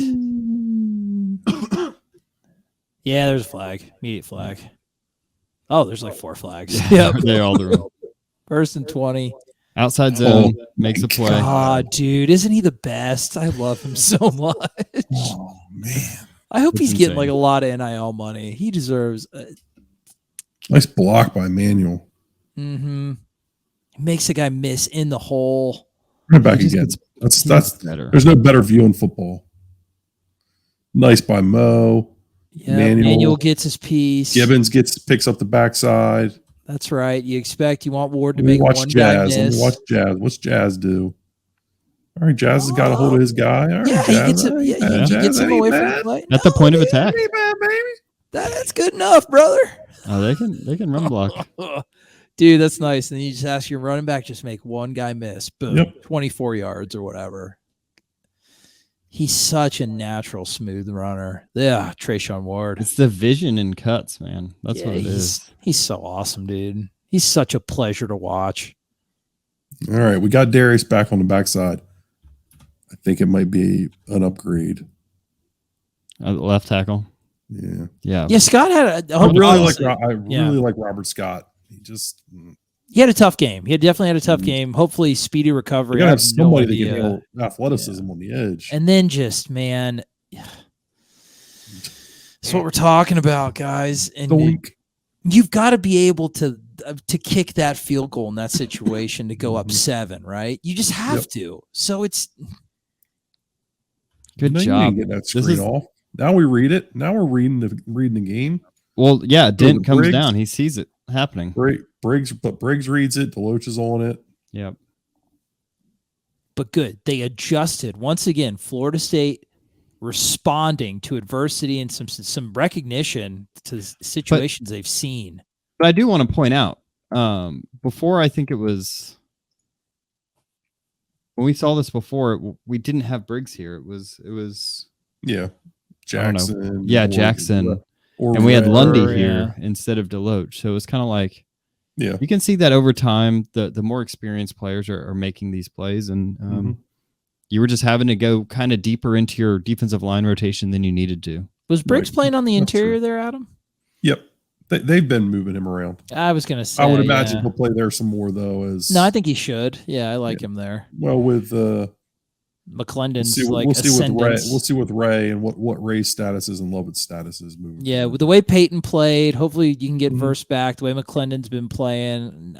Yeah, there's a flag. Immediate flag. Oh, there's like 4 flags. Yep. They all do. 1st and 20. Outside zone Oh, makes a play. God, dude, isn't he the best? I love him so much. Oh man, I hope That's he's getting like insane. a lot of NIL money. He deserves. nice block by Manuel. Mm-hmm. Makes the guy miss in the hole. Right back He just again. gets- That's better. There's no better view in football. Nice by Mo. Yeah, Manuel. Manuel gets his piece. Gibbons picks up the backside. That's right. You want Ward to Let me make watch one guy Jazz. Let me miss. watch Jazz. What's Jazz do? All right, Jazz has got a hold of his guy. All right, Yeah, Jazz. he gets him. Yeah, he Jazz, gets that him ain't away from bad. the play. At the point of dude, attack. That ain't bad, baby. That's good enough, brother. Oh, they can run block. Dude, that's nice. And then you just ask your running back, just make one guy miss. Boom, Yep. 24 yards or whatever. He's such a natural, smooth runner. Yeah, Trayshawn Ward. It's the vision and cuts, man. That's what it he's, is. He's so awesome, dude. He's such a pleasure to watch. All right, we got Darius back on the backside. I think it might be an upgrade. Left tackle. Yeah. Yeah, Scott had a I really like Robert Scott. He had a tough game. He definitely had a tough game. Hopefully, speedy recovery. You gotta I have somebody that no can idea. handle athleticism on the edge. And then just, man, that's what we're talking about, guys. And you've got to be able to kick that field goal in that situation to go up 7, right? You just have to. So it's good job. You didn't get that screen off. Now we read it. Now we're reading the game. Well, yeah, Dent comes Briggs. down. He sees it happening. Briggs reads it. Deloach is on it. Yep. But good. They adjusted. Once again, Florida State responding to adversity and some recognition to situations they've seen. But I do want to point out, before I think it was when we saw this before, we didn't have Briggs here. It was Jackson. Jackson. Or and we had Lundy yeah. here instead of Deloach. So it was kind of like, yeah, you can see that over time, the more experienced players are making these plays. And you were just having to go kind of deeper into your defensive line rotation than you needed to. Was Briggs playing on the That's interior true. there, Adam? Yep. They've been moving him around. I was going to say. I would imagine he'll play there some more, though. No, I think he should. Yeah, I like him there. Well, with McClendon's we'll see with Ray. ascendance. We'll see with Ray and what Ray's status is and Lovett's status is moving. Yeah, forward. with the way Peyton played, hopefully you can get Verse back. The way McClendon's been playing,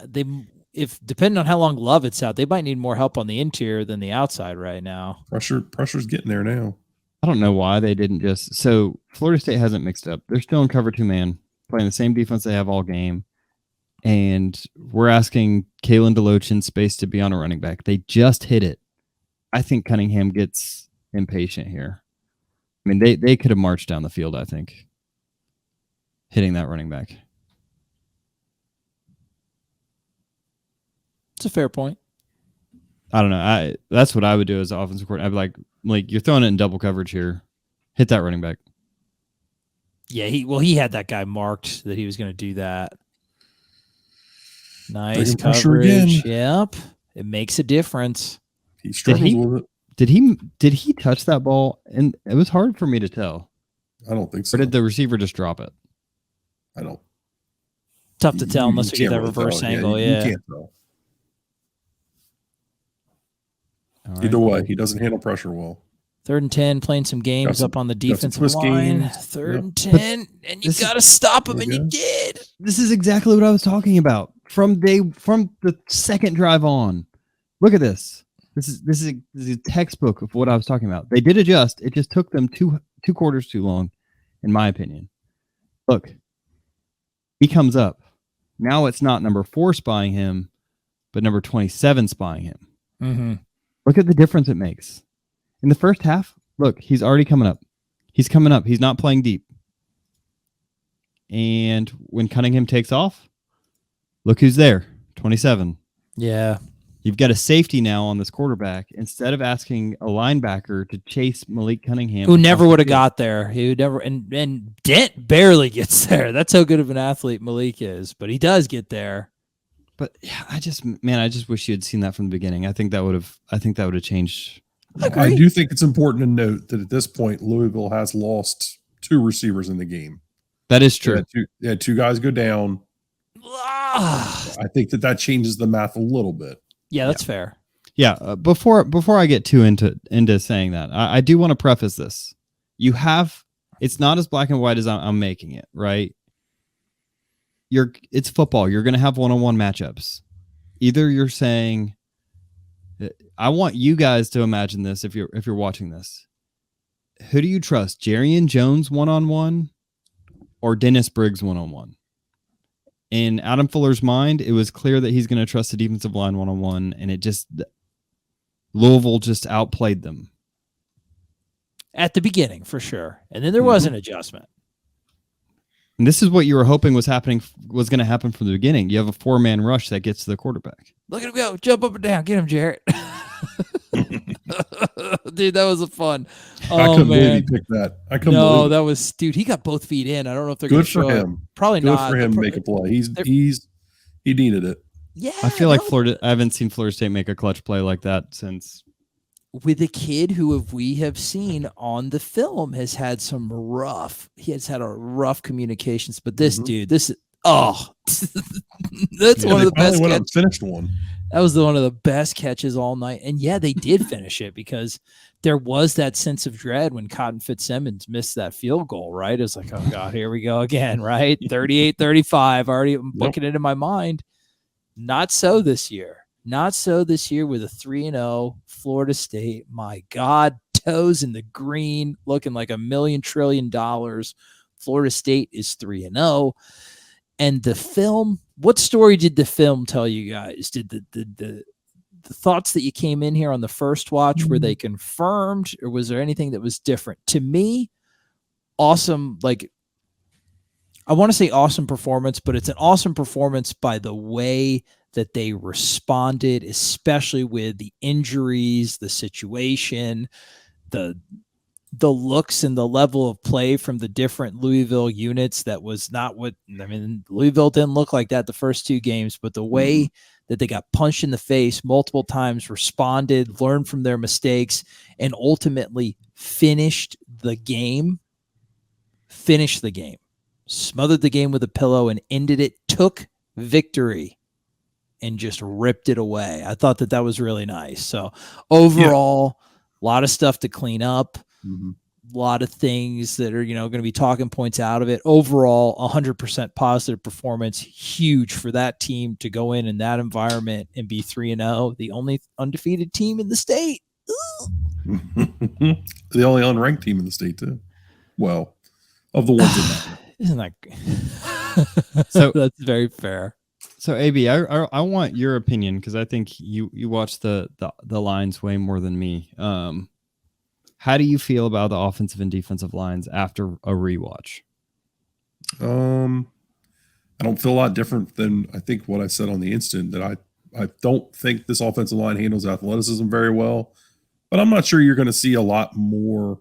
if depending on how long Lovett's out, they might need more help on the interior than the outside right now. Pressure's getting there now. I don't know why they didn't just. So Florida State hasn't mixed up. They're still in cover 2-man, playing the same defense they have all game. And we're asking Kalen Deloach in space to be on a running back. They just hit it. I think Cunningham gets impatient here. I mean, they could have marched down the field, I think, hitting that running back. It's a fair point. I don't know. That's what I would do as an offensive coordinator. I'd be like, you're throwing it in double coverage here. Hit that running back. Yeah, he had that guy marked that he was going to do that. Nice coverage. Yep. It makes a difference. He struggles with it. Did he touch that ball? And it was hard for me to tell. I don't think so. Or did the receiver just drop it? I don't. Tough to tell unless you get that can't really reverse tell. angle. You Yeah. can't tell. All right. Either way, he doesn't handle pressure well. 3rd and 10, playing some games up on the defensive twist line. games. 3rd and 10, and you got to stop him, and you did. This is exactly what I was talking about from the second drive on. Look at this. This is a textbook of what I was talking about. They did adjust. It just took them two quarters too long, in my opinion. Look, he comes up. Now it's not number 4 spying him, but number 27 spying him. Mm-hmm. Look at the difference it makes. In the first half, look, he's already coming up. He's coming up. He's not playing deep. And when Cunningham takes off, look who's there, 27. Yeah. You've got a safety now on this quarterback instead of asking a linebacker to chase Malik Cunningham. Who never would have got there. He would never, and Dent barely gets there. That's how good of an athlete Malik is, but he does get there. But yeah, I just wish you had seen that from the beginning. I think that would have changed. I do think it's important to note that at this point, Louisville has lost 2 receivers in the game. That is true. They had 2 guys go down. I think that changes the math a little bit. Yeah, that's fair. Yeah. Before I get too into saying that, I do want to preface this. It's not as black and white as I'm making it, right? It's football. You're going to have one-on-one matchups. Either you're saying, I want you guys to imagine this if you're watching this. Who do you trust, Jerrion Jones one-on-one or Dennis Briggs one-on-one? in Adam Fuller's mind, it was clear that he's going to trust the defensive line one-on-one, and Louisville just outplayed them. At the beginning, for sure. And then there was an adjustment. And this is what you were hoping was going to happen from the beginning. You have a 4-man rush that gets to the quarterback. Look at him go. Jump up and down. Get him, Jarrett. Dude, that was fun. I couldn't believe he picked that. That was, dude, he got both feet in. I don't know if they're going to show him. Probably Good not. for him to make a play. He needed it. Yeah. I feel like I haven't seen Florida State make a clutch play like that since. With a kid who we have seen on the film has had a rough communications, but this dude, that's one of the best catches. Finished one. That was one of the best catches all night. And yeah, they did finish it because there was that sense of dread when Cotton Fitzsimmons missed that field goal, right? It was like, oh God, here we go again, right? 38-35, already booking it in my mind. Not so this year. Not so this year with a 3-0 Florida State. My God, toes in the green, looking like $1 million trillion. Florida State is 3-0. And the film, what story did the film tell you guys? Did the thoughts that you came in here on the first watch, were they confirmed, or was there anything that was different? To me, awesome, like, I want to say awesome performance, but it's an awesome performance by the way that they responded, especially with the injuries, the situation, the looks and the level of play from the different Louisville units. That was not what, I mean, Louisville didn't look like that the first 2 games, but the way that they got punched in the face multiple times, responded, learned from their mistakes, and ultimately finished the game, smothered the game with a pillow and ended it, took victory and just ripped it away. I thought that was really nice. So overall, a lot of stuff to clean up, a lot of things that are, going to be talking points out of it. Overall, 100% positive performance, huge for that team to go in that environment and be 3-0, the only undefeated team in the state. The only unranked team in the state too. Well, of the ones that isn't that so that's very fair. So AB, I want your opinion, because I think you watch the lines way more than me. How do you feel about the offensive and defensive lines after a rewatch? I don't feel a lot different than I think what I said on the instant, that I don't think this offensive line handles athleticism very well, but I'm not sure you're going to see a lot more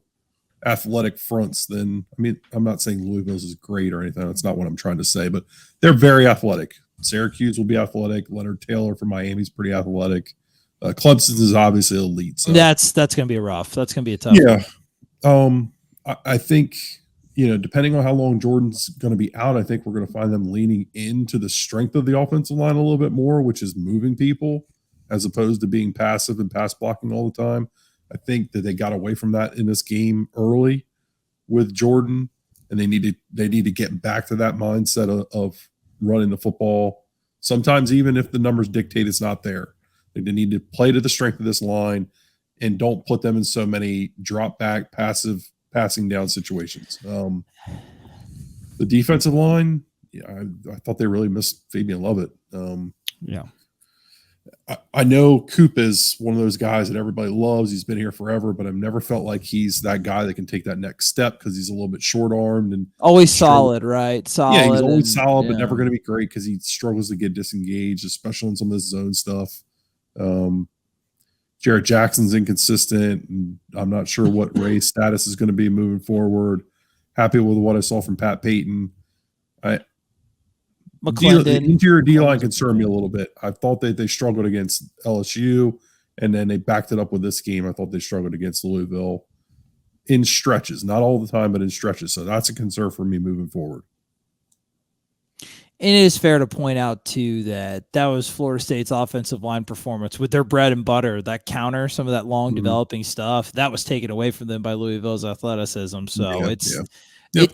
athletic fronts than, I mean, I'm not saying Louisville's is great or anything. That's not what I'm trying to say, but they're very athletic. Syracuse will be athletic. Leonard Taylor from Miami's pretty athletic. Clemson is obviously elite. So that's going to be rough. That's going to be a tough. Yeah. I think, depending on how long Jordan's going to be out, I think we're going to find them leaning into the strength of the offensive line a little bit more, which is moving people as opposed to being passive and pass blocking all the time. I think that they got away from that in this game early with Jordan, and they need to get back to that mindset of running the football. Sometimes even if the numbers dictate it's not there, they need to play to the strength of this line and don't put them in so many drop back, passive passing down situations. The defensive line, I thought they really missed Fabian Lovett. I know Coop is one of those guys that everybody loves. He's been here forever, but I've never felt like he's that guy that can take that next step because he's a little bit short-armed and always solid, right? Solid. Yeah, he's always solid, but never going to be great because he struggles to get disengaged, especially on some of his zone stuff. Jarrett Jackson's inconsistent, and I'm not sure what Ray's status is going to be moving forward. Happy with what I saw from Pat Payton. The interior D-line concerned me a little bit. I thought that they struggled against LSU, and then they backed it up with this game. I thought they struggled against Louisville in stretches, not all the time, but in stretches. So that's a concern for me moving forward. And it is fair to point out, too, that was Florida State's offensive line performance with their bread and butter, that counter, some of that long developing stuff, that was taken away from them by Louisville's athleticism. So Yep.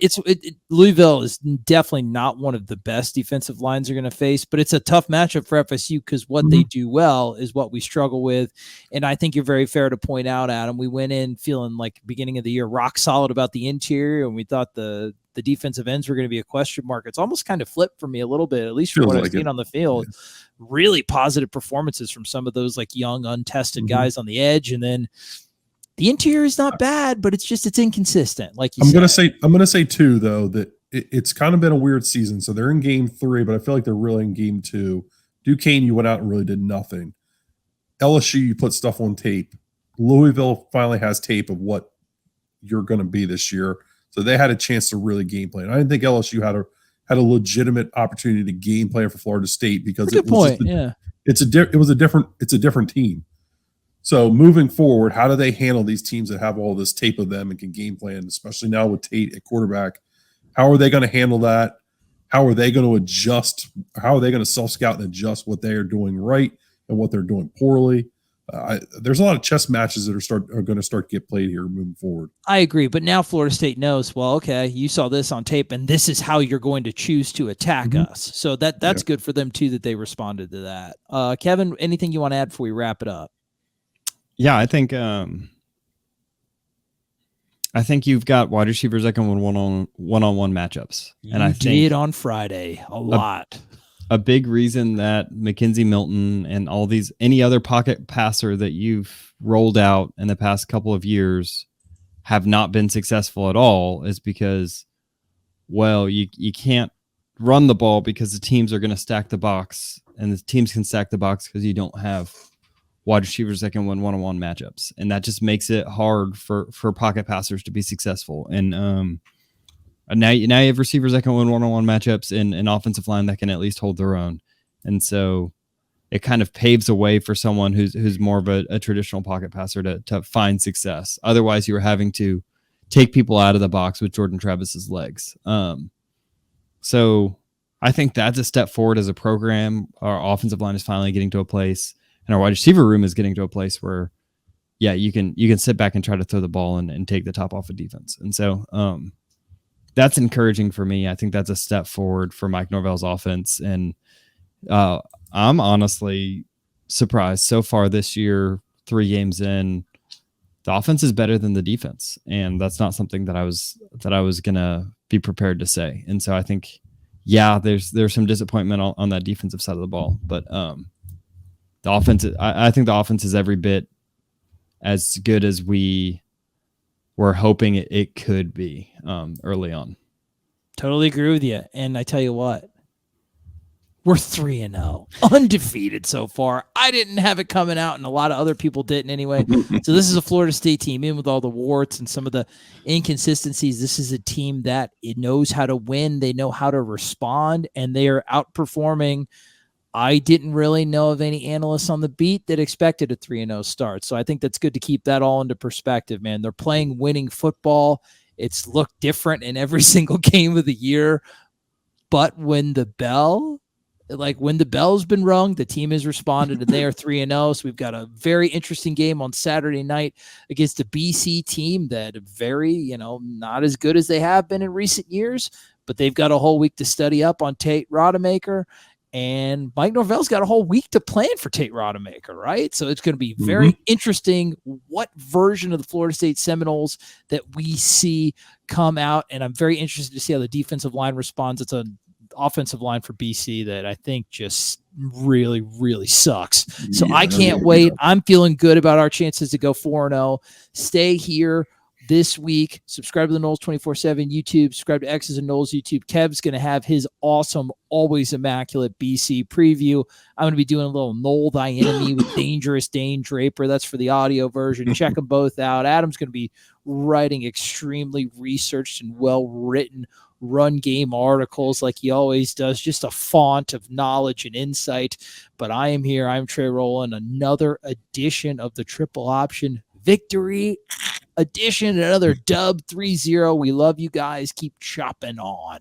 Louisville is definitely not one of the best defensive lines they're going to face, but it's a tough matchup for FSU because what they do well is what we struggle with. And I think you're very fair to point out, Adam, we went in feeling like beginning of the year rock solid about the interior, and we thought the defensive ends were going to be a question mark. It's almost kind of flipped for me a little bit, at least from what I've seen on the field. Yeah. Really positive performances from some of those like young, untested guys on the edge, and then the interior is not bad, but it's inconsistent. Like you said. I'm gonna say too, though, that it's kind of been a weird season. So they're in game 3, but I feel like they're really in game 2. Duquesne, you went out and really did nothing. LSU, you put stuff on tape. Louisville finally has tape of what you're going to be this year. So they had a chance to really game plan. I didn't think LSU had a legitimate opportunity to game plan for Florida State because it's a different team. So moving forward, how do they handle these teams that have all this tape of them and can game plan, especially now with Tate at quarterback? How are they going to handle that? How are they going to adjust? How are they going to self-scout and adjust what they are doing right and what they're doing poorly? There's a lot of chess matches that are going to start to get played here moving forward. I agree, but now Florida State knows, well, okay, you saw this on tape, and this is how you're going to choose to attack us. So that's good for them, too, that they responded to that. Kevin, anything you want to add before we wrap it up? Yeah, I think you've got wide receivers that can win one-on-one matchups. And I did on Friday a lot. A big reason that Mackenzie Milton and any other pocket passer that you've rolled out in the past couple of years have not been successful at all is because, well, you can't run the ball because the teams are going to stack the box, and the teams can stack the box because you don't have wide receivers that can win one-on-one matchups. And that just makes it hard for pocket passers to be successful. And now you have receivers that can win one-on-one matchups and an offensive line that can at least hold their own. And so it kind of paves a way for someone who's more of a traditional pocket passer to find success. Otherwise, you were having to take people out of the box with Jordan Travis's legs. So I think that's a step forward as a program. Our offensive line is finally getting to a place, and our wide receiver room is getting to a place where, yeah, you can sit back and try to throw the ball and take the top off of defense. And so that's encouraging for me. I think that's a step forward for Mike Norvell's offense. And I'm honestly surprised so far this year, 3 games in, the offense is better than the defense. And that's not something that I was going to be prepared to say. And so I think, yeah, there's some disappointment on that defensive side of the ball, but the offense, I think the offense is every bit as good as we were hoping it could be early on. Totally agree with you. And I tell you what, we're 3-0, undefeated so far. I didn't have it coming out, and a lot of other people didn't anyway. So this is a Florida State team, in with all the warts and some of the inconsistencies. This is a team that it knows how to win. They know how to respond, and they are outperforming. I didn't really know of any analysts on the beat that expected a 3-0 start. So I think that's good to keep that all into perspective, man. They're playing winning football. It's looked different in every single game of the year. But when the bell's been rung, the team has responded, and they are 3-0. So we've got a very interesting game on Saturday night against a BC team that very, not as good as they have been in recent years, but they've got a whole week to study up on Tate Rodemaker. And Mike Norvell's got a whole week to plan for Tate Rodemaker, right? So it's going to be very interesting what version of the Florida State Seminoles that we see come out. And I'm very interested to see how the defensive line responds. It's an offensive line for BC that I think just really, really sucks. So I can't wait. I'm feeling good about our chances to go 4-0. Stay here this week. Subscribe to the Knowles 24/7 YouTube. Subscribe to X's and Knowles YouTube. Kev's going to have his awesome, always immaculate BC preview. I'm going to be doing a little Knoll Thy Enemy with Dangerous Dane Draper. That's for the audio version. Check them both out. Adam's going to be writing extremely researched and well-written run game articles like he always does. Just a font of knowledge and insight. But I am here. I'm Trey Rowland. Another edition of the Triple Option Victory edition, another dub 3-0. We love you guys. Keep chopping on.